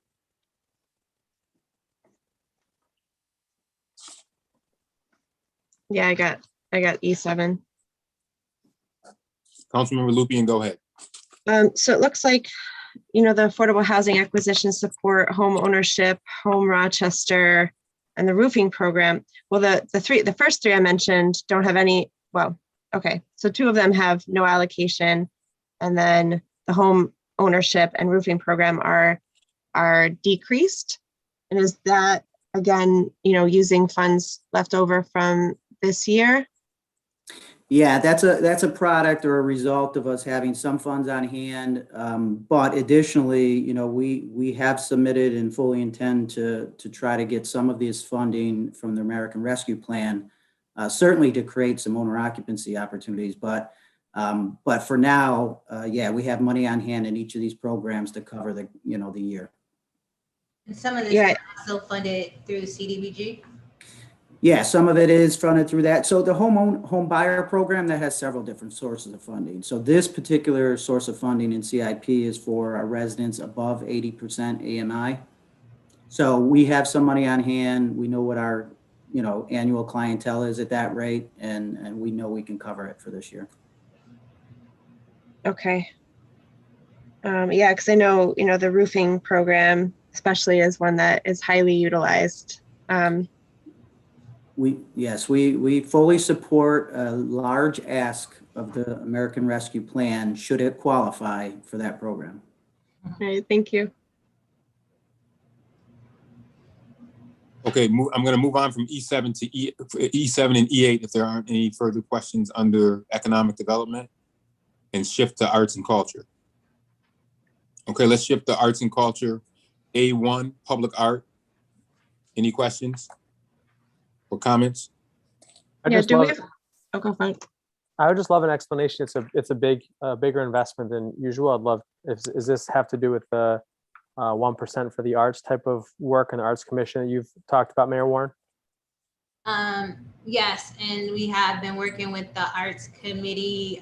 Yeah, I got E7. Councilmember Lupien, go ahead. So it looks like, the affordable housing acquisition support, home ownership, home Rochester, and the roofing program. Well, the first three I mentioned don't have any, well, okay. So two of them have no allocation, and then the home ownership and roofing program are decreased. And is that, again, using funds left over from this year? Yeah, that's a product or a result of us having some funds on hand. But additionally, we have submitted and fully intend to try to get some of this funding from the American Rescue Plan, certainly to create some owner occupancy opportunities. But for now, yeah, we have money on hand in each of these programs to cover the year. And some of this is also funded through CDBG. Yeah, some of it is funded through that. So the home buyer program, that has several different sources of funding. So this particular source of funding in CIP is for our residents above 80% AMI. So we have some money on hand. We know what our annual clientele is at that rate, and we know we can cover it for this year. Okay. Yeah, because I know the roofing program especially is one that is highly utilized. We fully support a large ask of the American Rescue Plan should it qualify for that program. All right, thank you. Okay, I'm going to move on from E7 to E7 and E8 if there aren't any further questions under economic development, and shift to arts and culture. Okay, let's shift to arts and culture. A1, public art. Any questions or comments? Yeah, do we have, go fine. I would just love an explanation. It's a bigger investment than usual. I'd love, does this have to do with the 1% for the arts type of work and the Arts Commission that you've talked about, Mayor Warren? Yes, and we have been working with the Arts Committee.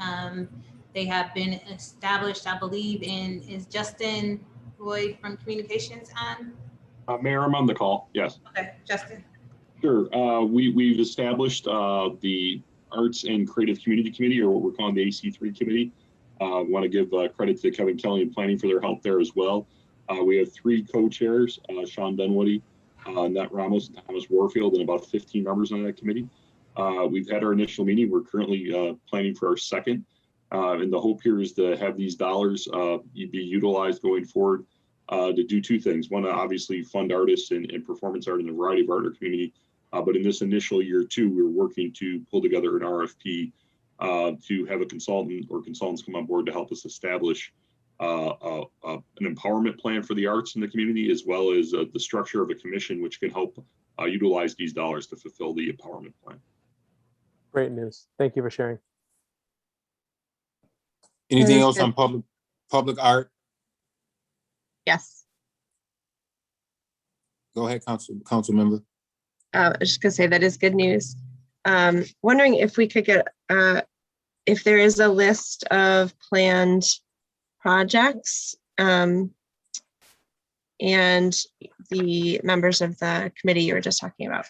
They have been established, I believe, is Justin Roy from Communications on? Mayor, I'm on the call, yes. Okay, Justin. Sure, we've established the Arts and Creative Community Committee, or what we're calling the AC3 Committee. Want to give credit to Kevin Kelly and Planning for their help there as well. We have 3 co-chairs, Sean Dunwoody, Nat Ramos, and Thomas Warfield, and about 15 members on that committee. We've had our initial meeting. We're currently planning for our second. And the hope here is to have these dollars be utilized going forward to do 2 things. One, obviously fund artists and performance art in a variety of art in our community. But in this initial year too, we're working to pull together an RFP to have a consultant or consultants come on board to help us establish an empowerment plan for the arts in the community, as well as the structure of a commission which can help utilize these dollars to fulfill the empowerment plan. Great news. Thank you for sharing. Anything else on public art? Yes. Go ahead, council member. I was just gonna say that is good news. Wondering if we could get, if there is a list of planned projects and the members of the committee you were just talking about.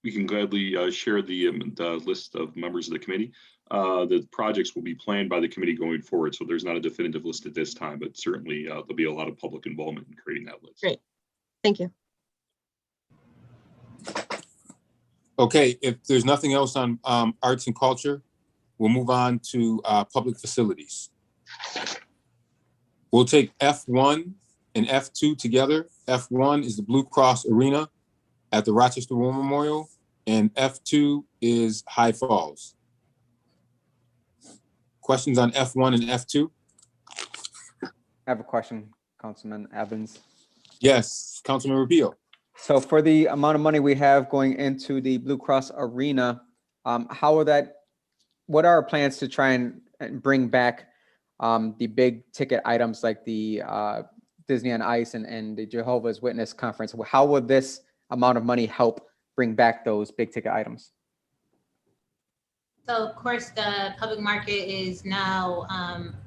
We can gladly share the list of members of the committee. The projects will be planned by the committee going forward, so there's not a definitive list at this time, but certainly there'll be a lot of public involvement in creating that list. Great, thank you. Okay, if there's nothing else on arts and culture, we'll move on to public facilities. We'll take F1 and F2 together. F1 is the Blue Cross Arena at the Rochester War Memorial, and F2 is High Falls. Questions on F1 and F2? I have a question, Councilman Evans. Yes, Councilman Rubio. So for the amount of money we have going into the Blue Cross Arena, what are our plans to try and bring back the big ticket items like the Disney on Ice and the Jehovah's Witness conference? How will this amount of money help bring back those big ticket items? So of course, the public market is now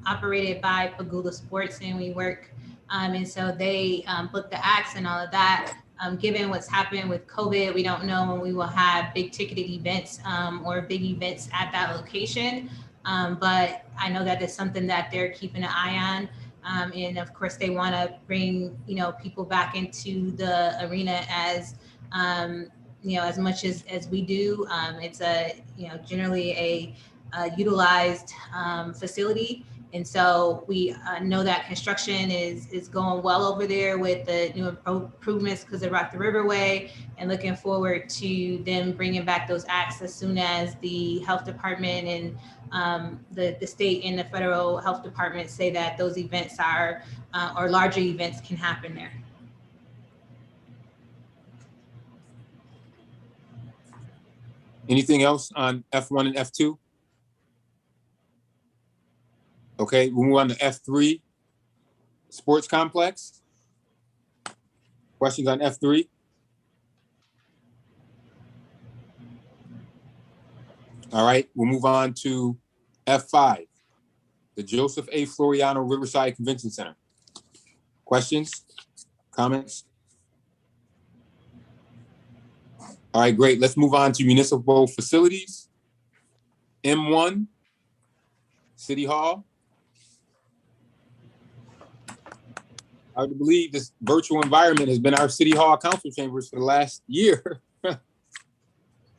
operated by Pagula Sports, and we work, and so they book the acts and all of that. Given what's happened with COVID, we don't know when we will have big ticketed events or big events at that location. But I know that is something that they're keeping an eye on. And of course, they want to bring, people back into the arena as, as much as we do. It's generally a utilized facility. And so we know that construction is going well over there with the new improvements because of Rock the Riverway, and looking forward to them bringing back those acts as soon as the health department and the state and the federal health department say that those events are, or larger events can happen there. Anything else on F1 and F2? Okay, we'll move on to F3, Sports Complex. Questions on F3? All right, we'll move on to F5, the Joseph A. Floriano Riverside Convention Center. Questions, comments? All right, great. Let's move on to municipal facilities. M1, City Hall. Hard to believe this virtual environment has been our City Hall council chambers for the last year.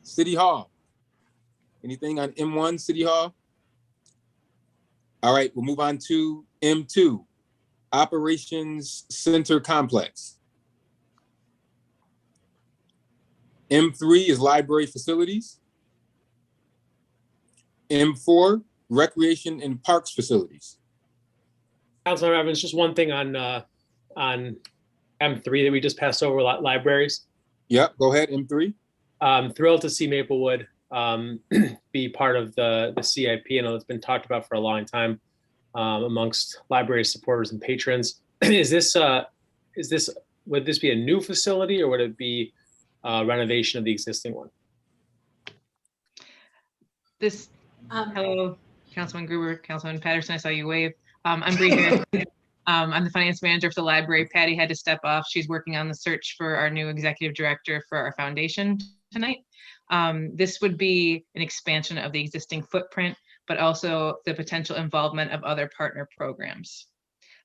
City Hall. Anything on M1, City Hall? All right, we'll move on to M2, Operations Center Complex. M3 is library facilities. M4, recreation and parks facilities. Councilmember Evans, just one thing on M3 that we just passed over, libraries. Yep, go ahead, M3. Thrilled to see Maplewood be part of the CIP. I know it's been talked about for a long time amongst library supporters and patrons. Would this be a new facility, or would it be renovation of the existing one? Hello, Councilman Gruber, Councilman Patterson, I saw you wave. I'm Bree Harris. I'm the finance manager for the library. Patty had to step off. She's working on the search for our new executive director for our foundation tonight. This would be an expansion of the existing footprint, but also the potential involvement of other partner programs.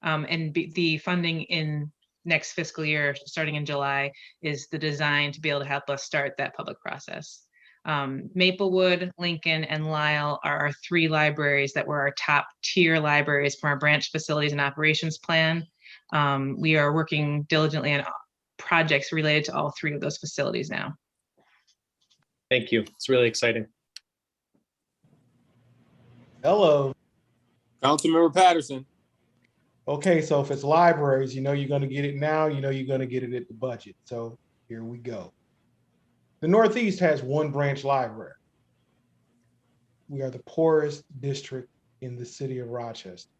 And the funding in next fiscal year, starting in July, is the design to be able to help us start that public process. Maplewood, Lincoln, and Lisle are our three libraries that were our top tier libraries from our branch facilities and operations plan. We are working diligently on projects related to all three of those facilities now. Thank you. It's really exciting. Hello. Councilmember Patterson. Okay, so if it's libraries, you're going to get it now, you're going to get it at the budget. So here we go. The Northeast has one branch library. We are the poorest district in the city of Rochester.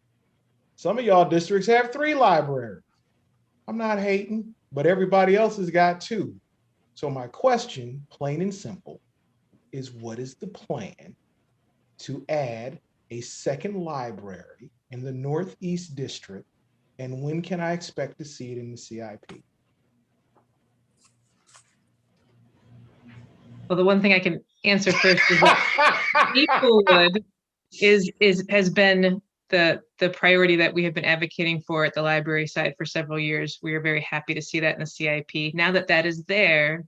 Some of y'all districts have 3 libraries. I'm not hating, but everybody else has got 2. So my question, plain and simple, is what is the plan to add a second library in the Northeast district, and when can I expect to see it in the CIP? Well, the one thing I can answer first is that Maplewood has been the priority that we have been advocating for at the library side for several years. We are very happy to see that in the CIP. Now that that is there,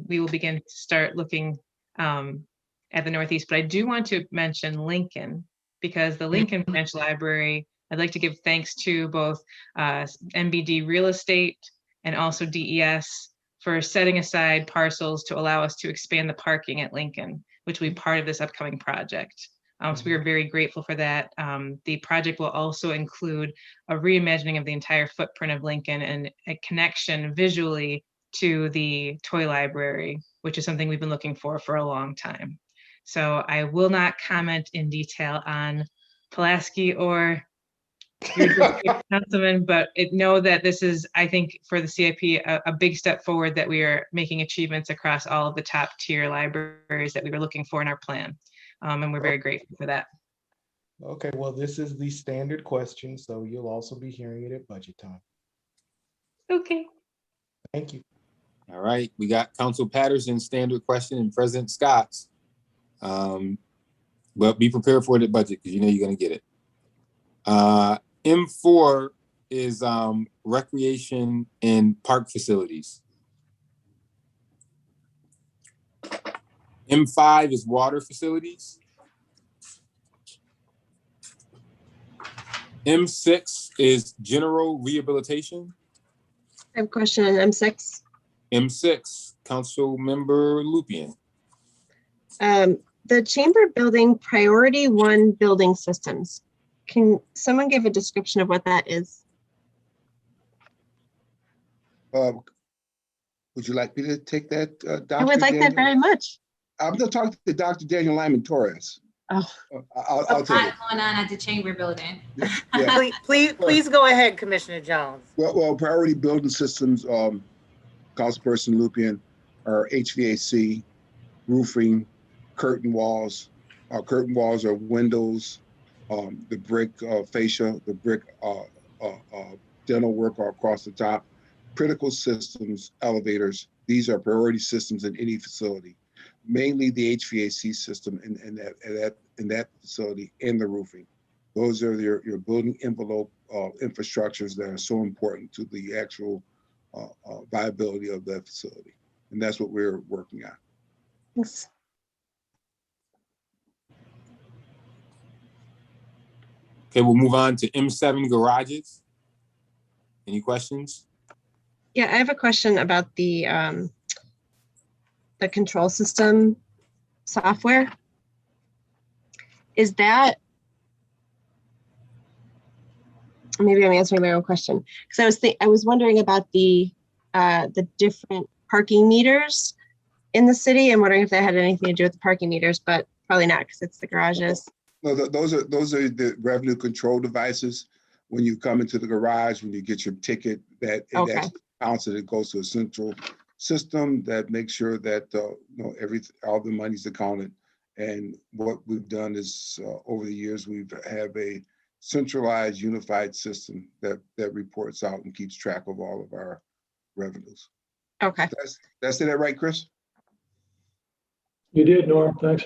we will begin to start looking at the Northeast. But I do want to mention Lincoln, because the Lincoln Branch Library, I'd like to give thanks to both MBD Real Estate and also DES for setting aside parcels to allow us to expand the parking at Lincoln, which will be part of this upcoming project. So we are very grateful for that. The project will also include a reimagining of the entire footprint of Lincoln and a connection visually to the toy library, which is something we've been looking for a long time. So I will not comment in detail on Pulaski or your district, Councilman, but know that this is, I think, for the CIP, a big step forward, that we are making achievements across all of the top tier libraries that we were looking for in our plan. And we're very grateful for that. Okay, well, this is the standard question, so you'll also be hearing it at budget time. Okay. Thank you. All right, we got Council Patterson's standard question and President Scott's. But be prepared for it at budget, because you know you're gonna get it. M4 is recreation and park facilities. M5 is water facilities. M6 is general rehabilitation. I have a question on M6. M6, Council Member Lupien. The chamber building priority 1 building systems. Can someone give a description of what that is? Would you like me to take that, Dr. I would like that very much. I'm going to talk to Dr. Daniel Lyman Torres. Oh, I'll take it. Going on at the chamber building. Yeah. Please go ahead, Commissioner Jones. Well, priority building systems, Councilperson Lupien, are HVAC, roofing, curtain walls. Curtain walls are windows, the brick fascia, the brick dental work across the top, critical systems, elevators. These are priority systems in any facility, mainly the HVAC system in that facility and the roofing. Those are your building envelope infrastructures that are so important to the actual viability of that facility. And that's what we're working on. Thanks. Okay, we'll move on to M7 garages. Any questions? Yeah, I have a question about the control system software. Is that, maybe I'm answering my own question, because I was wondering about the different parking meters in the city. I'm wondering if that had anything to do with the parking meters, but probably not, because it's the garages. No, those are the revenue control devices. When you come into the garage, when you get your ticket, that counts and it goes to a central system that makes sure that all the money's accounted. And what we've done is over the years we've have a centralized, unified system that reports out and keeps track of all of our revenues. Okay. That's it, right, Chris? You did, Norm. Thanks.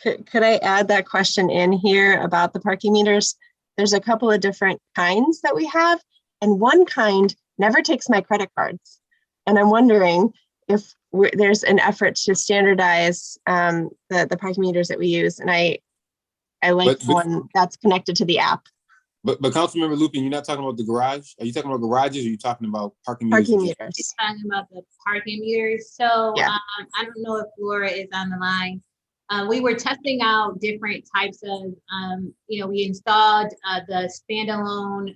Could I add that question in here about the parking meters? There's a couple of different kinds that we have, and one kind never takes my credit cards. And I'm wondering if there's an effort to standardize the parking meters that we use. And I like one that's connected to the app. But Councilmember Lupien, you're not talking about the garage? Are you talking about garages, or are you talking about parking meters? Parking meters. He's talking about the parking meters. So yeah. I don't know if Laura is on the line. We were testing out different types of, we installed the standalone,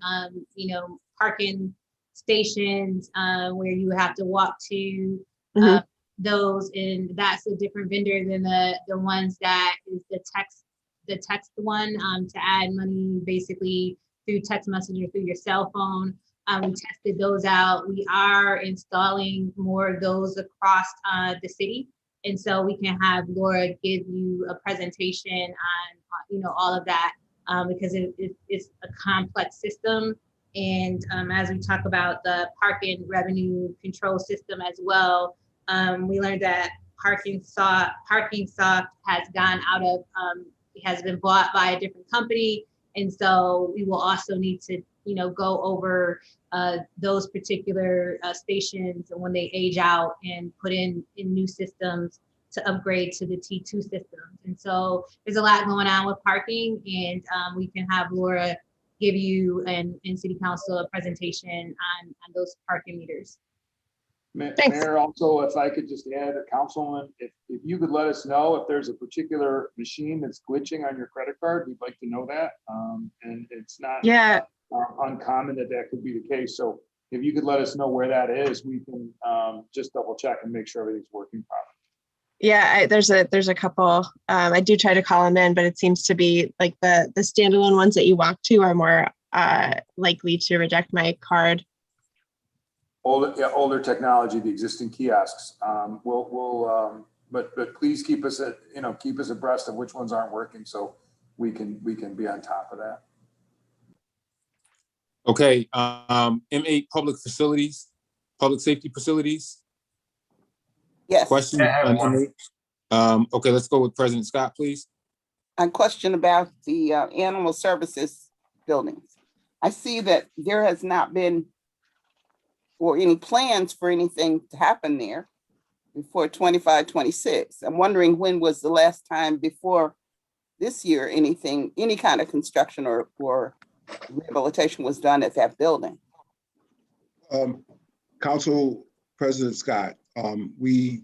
parking stations where you have to walk to those, and that's a different vendor than the ones that is the text one to add money basically through text message or through your cell phone. We tested those out. We are installing more of those across the city. And so we can have Laura give you a presentation on, all of that because it's a complex system. And as we talk about the parking revenue control system as well, we learned that Parking Soft has gone out of, has been bought by a different company. And so we will also need to, go over those particular stations and when they age out and put in new systems to upgrade to the T2 systems. And so there's a lot going on with parking, and we can have Laura give you and City Council a presentation on those parking meters. Mayor, also, if I could just add, Councilman, if you could let us know if there's a particular machine that's glitching on your credit card, we'd like to know that. And it's not uncommon that could be the case. So if you could let us know where that is, we can just double check and make sure everything's working properly. Yeah, there's a couple. I do try to call them in, but it seems to be like the standalone ones that you walk to are more likely to reject my card. Older technology, the existing kiosks. But please keep us keep us abreast of which ones aren't working, so we can be on top of that. Okay, M8 public facilities, public safety facilities. Yes. Question on M8. Okay, let's go with President Scott, please. A question about the animal services buildings. I see that there has not been or any plans for anything to happen there before 25, 26. I'm wondering when was the last time before this year any kind of construction or rehabilitation was done at that building? Council President Scott, we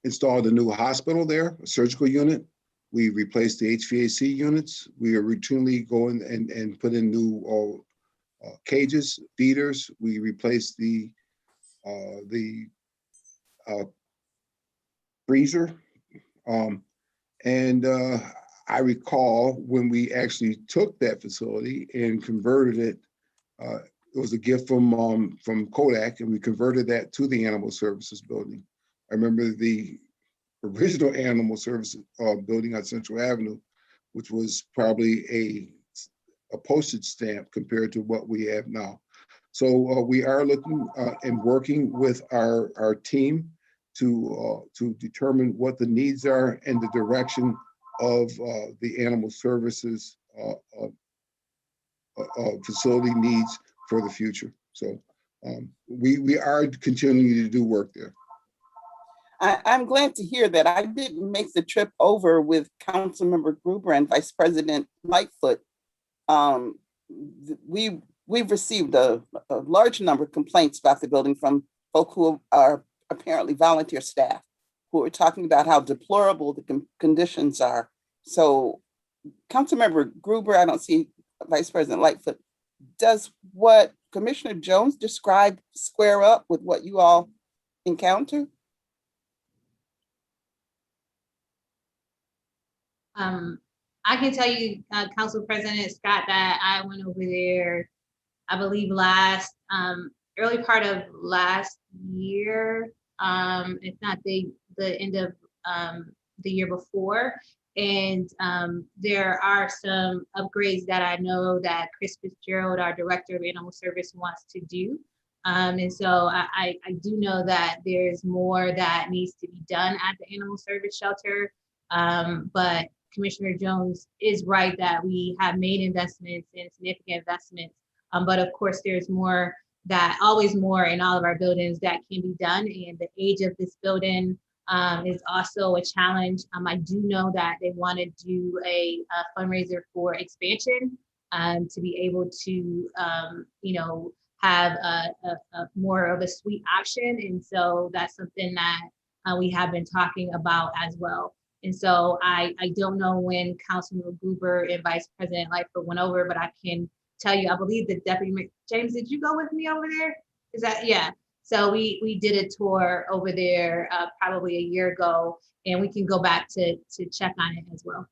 installed a new hospital there, a surgical unit. We replaced the HVAC units. We are routinely going and put in new cages, feeders. We replaced the freezer. I recall when we actually took that facility and converted it, it was a gift from Kodak, and we converted that to the animal services building. I remember the original animal services building on Central Avenue, which was probably a postage stamp compared to what we have now. So we are looking and working with our team to determine what the needs are and the direction of the animal services facility needs for the future. So we are continuing to do work there. I'm glad to hear that. I didn't make the trip over with Councilmember Gruber and Vice President Lightfoot. We've received a large number of complaints about the building from folk who are apparently volunteer staff who are talking about how deplorable the conditions are. So Councilmember Gruber, I don't see Vice President Lightfoot. Does what Commissioner Jones described square up with what you all encounter? I can tell you, Council President Scott, that I went over there, I believe early part of last year, if not the end of the year before. And there are some upgrades that I know that Chris Fitzgerald, our Director of Animal Service, wants to do. And so I do know that there's more that needs to be done at the Animal Service Shelter. But Commissioner Jones is right that we have made investments and significant investments. But of course, there's always more in all of our buildings that can be done. And the age of this building is also a challenge. I do know that they want to do a fundraiser for expansion to be able to, have a more of a suite option. And so that's something that we have been talking about as well. And so I don't know when Councilman Gruber and Vice President Lightfoot went over, but I can tell you, I believe that Deputy James, did you go with me over there? Is that, yeah. So we did a tour over there probably a year ago, and we can go back to check on it as well.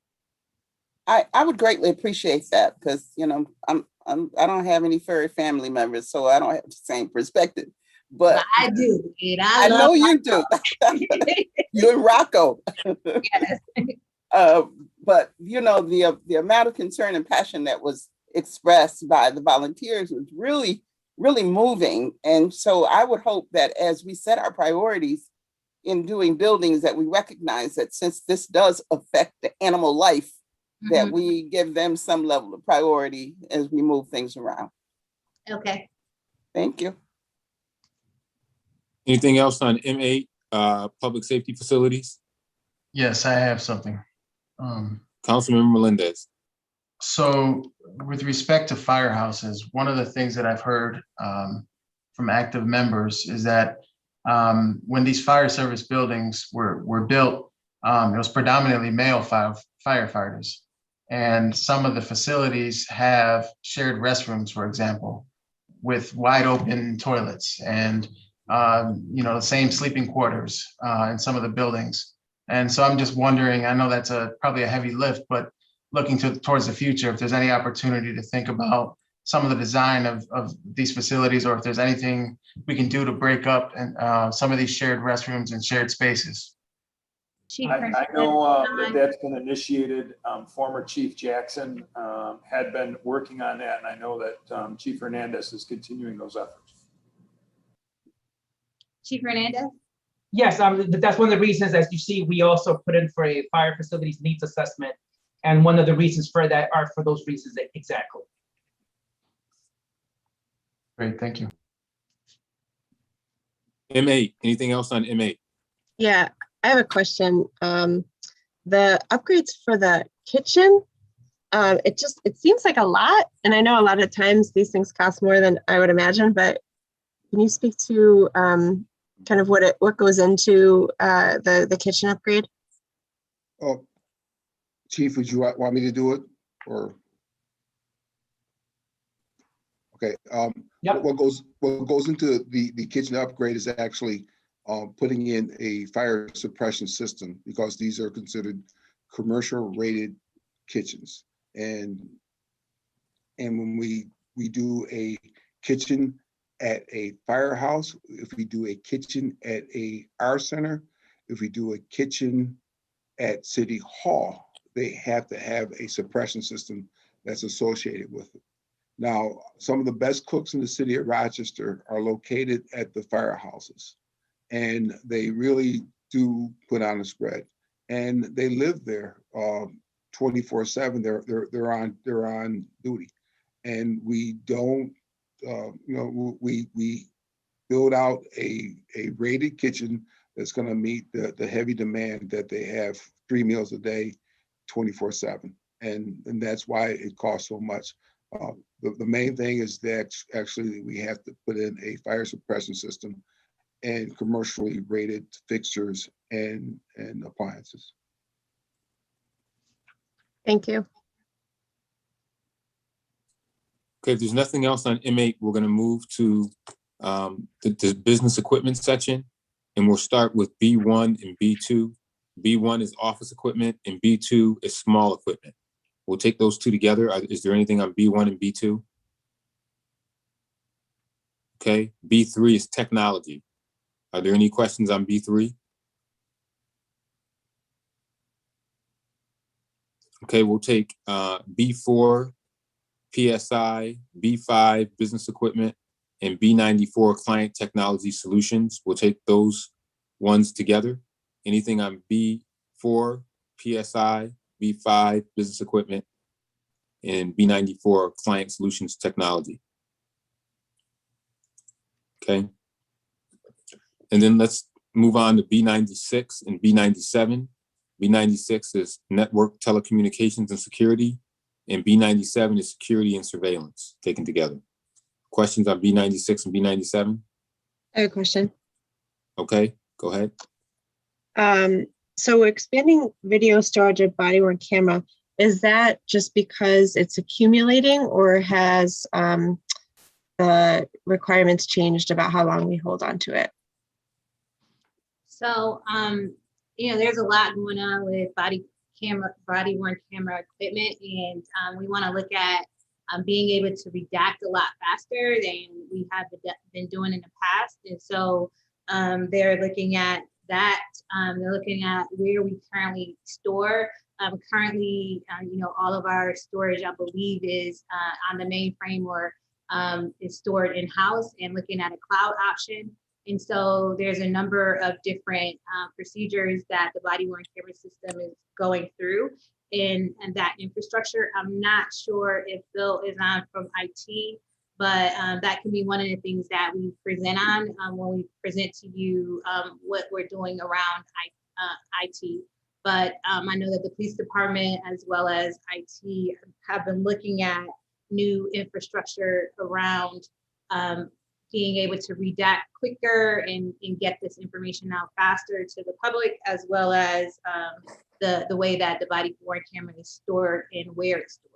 I would greatly appreciate that because, I don't have any furry family members, so I don't have the same perspective. But I do. And I know you do. You and Rocco. Yes. But the amount of concern and passion that was expressed by the volunteers was really, really moving. And so I would hope that as we set our priorities in doing buildings, that we recognize that since this does affect the animal life, that we give them some level of priority as we move things around. Okay. Thank you. Anything else on M8 public safety facilities? Yes, I have something. Councilmember Melendez. So with respect to firehouses, one of the things that I've heard from active members is that when these fire service buildings were built, it was predominantly male firefighters. And some of the facilities have shared restrooms, for example, with wide open toilets and the same sleeping quarters in some of the buildings. And so I'm just wondering, I know that's probably a heavy lift, but looking towards the future, if there's any opportunity to think about some of the design of these facilities, or if there's anything we can do to break up and some of these shared restrooms and shared spaces. I know that's been initiated. Former Chief Jackson had been working on that, and I know that Chief Hernandez is continuing those efforts. Chief Hernandez? Yes, that's one of the reasons, as you see, we also put in for a fire facilities needs assessment. And one of the reasons for that are for those reasons exactly. Great, thank you. M8, anything else on M8? Yeah, I have a question. The upgrades for the kitchen, it seems like a lot. And I know a lot of times these things cost more than I would imagine, but can you speak to kind of what goes into the kitchen upgrade? Oh, Chief, would you want me to do it, or? Okay. Yep. What goes into the kitchen upgrade is actually putting in a fire suppression system, because these are considered commercial rated kitchens. And when we do a kitchen at a firehouse, if we do a kitchen at our center, if we do a kitchen at City Hall, they have to have a suppression system that's associated with it. Now, some of the best cooks in the city of Rochester are located at the firehouses, and they really do put on a spread. And they live there 24/7. They're on duty, and we don't. We build out a rated kitchen that's going to meet the heavy demand that they have 3 meals a day, 24/7, and that's why it costs so much. The main thing is that actually we have to put in a fire suppression system and commercially rated fixtures and appliances. Thank you. Okay, if there's nothing else on M8, we're going to move to the business equipment section, and we'll start with B1 and B2. B1 is office equipment, and B2 is small equipment. We'll take those two together. Is there anything on B1 and B2? Okay, B3 is technology. Are there any questions on B3? Okay, we'll take B4, PSI, B5, business equipment, and B94, client technology solutions. We'll take those ones together. Anything on B4, PSI, B5, business equipment, and B94, client solutions technology. Okay. And then let's move on to B96 and B97. B96 is network telecommunications and security, and B97 is security and surveillance taken together. Questions on B96 and B97? I have a question. Okay, go ahead. So expanding video storage of body-worn camera, is that just because it's accumulating, or has the requirements changed about how long we hold on to it? So, there's a lot going on with body-worn camera equipment, and we want to look at being able to redact a lot faster than we have been doing in the past. And so they're looking at that. They're looking at where we currently store. Currently, all of our storage, I believe, is on the mainframe or is stored in-house, and looking at a cloud option. And so there's a number of different procedures that the body-worn camera system is going through in that infrastructure. I'm not sure if Bill is on from IT, but that can be one of the things that we present on when we present to you what we're doing around IT. But I know that the police department as well as IT have been looking at new infrastructure around being able to redact quicker and get this information out faster to the public, as well as the way that the body-worn camera is stored and where it's stored.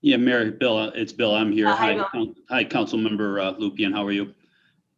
Yeah, Mayor, Bill, it's Bill. I'm here. Hi, Hi, Councilmember Lupien. How are you?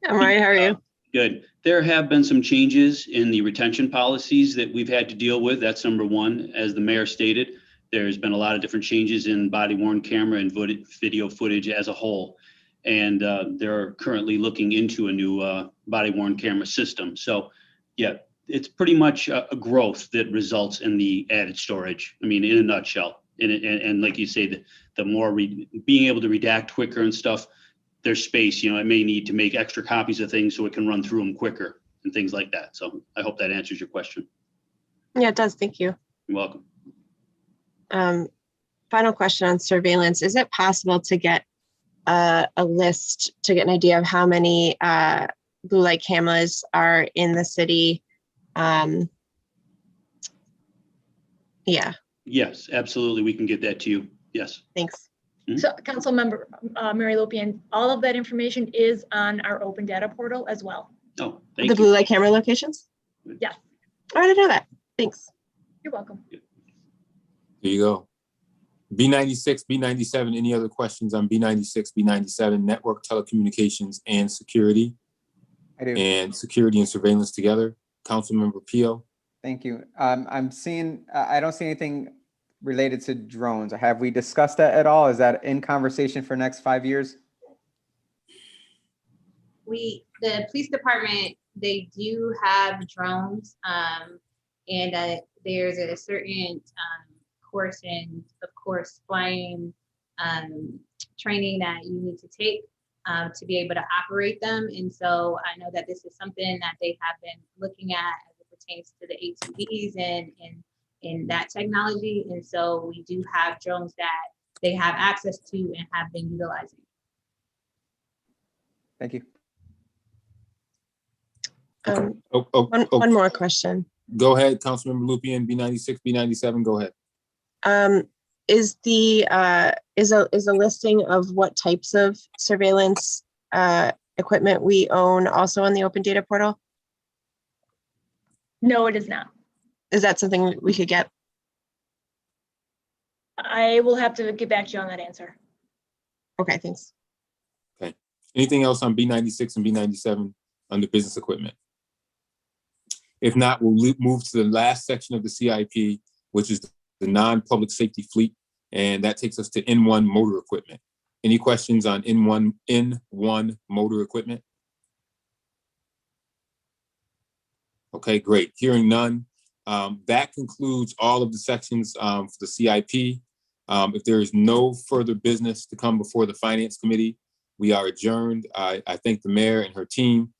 I'm right. How are you? Good. There have been some changes in the retention policies that we've had to deal with. That's number one. As the mayor stated, there's been a lot of different changes in body worn camera and video footage as a whole. And they're currently looking into a new body worn camera system. So yeah, it's pretty much a growth that results in the added storage. I mean, in a nutshell. And like you say, the more being able to redact quicker and stuff, there's space, it may need to make extra copies of things so it can run through them quicker and things like that. So I hope that answers your question. Yeah, it does. Thank you. You're welcome. Final question on surveillance. Is it possible to get a list to get an idea of how many blue light cameras are in the city? Yeah. Yes, absolutely. We can get that to you. Yes. Thanks. So Councilmember Mary Lopian, all of that information is on our open data portal as well. Oh, thank you. The blue light camera locations? Yes. I didn't know that. Thanks. You're welcome. There you go. B96, B97, any other questions on B96, B97, network telecommunications and security? I do. And security and surveillance together. Councilmember Pio. Thank you. I'm seeing, I don't see anything related to drones. Have we discussed that at all? Is that in conversation for next 5 years? The police department, they do have drones, and there's a certain course and of course flying training that you need to take to be able to operate them. And so I know that this is something that they have been looking at as it pertains to the ATVs and in that technology. And so we do have drones that they have access to and have been utilizing. Thank you. One more question. Go ahead, Councilmember Lupien, B96, B97, go ahead. Is a listing of what types of surveillance equipment we own also on the open data portal? No, it is not. Is that something we could get? I will have to get back to you on that answer. Okay, thanks. Okay. Anything else on B96 and B97 under business equipment? If not, we'll move to the last section of the CIP, which is the non-public safety fleet, and that takes us to N1 motor equipment. Any questions on N1 motor equipment? Okay, great. Hearing none. That concludes all of the sections for the CIP. If there is no further business to come before the Finance Committee, we are adjourned. I thank the mayor and her team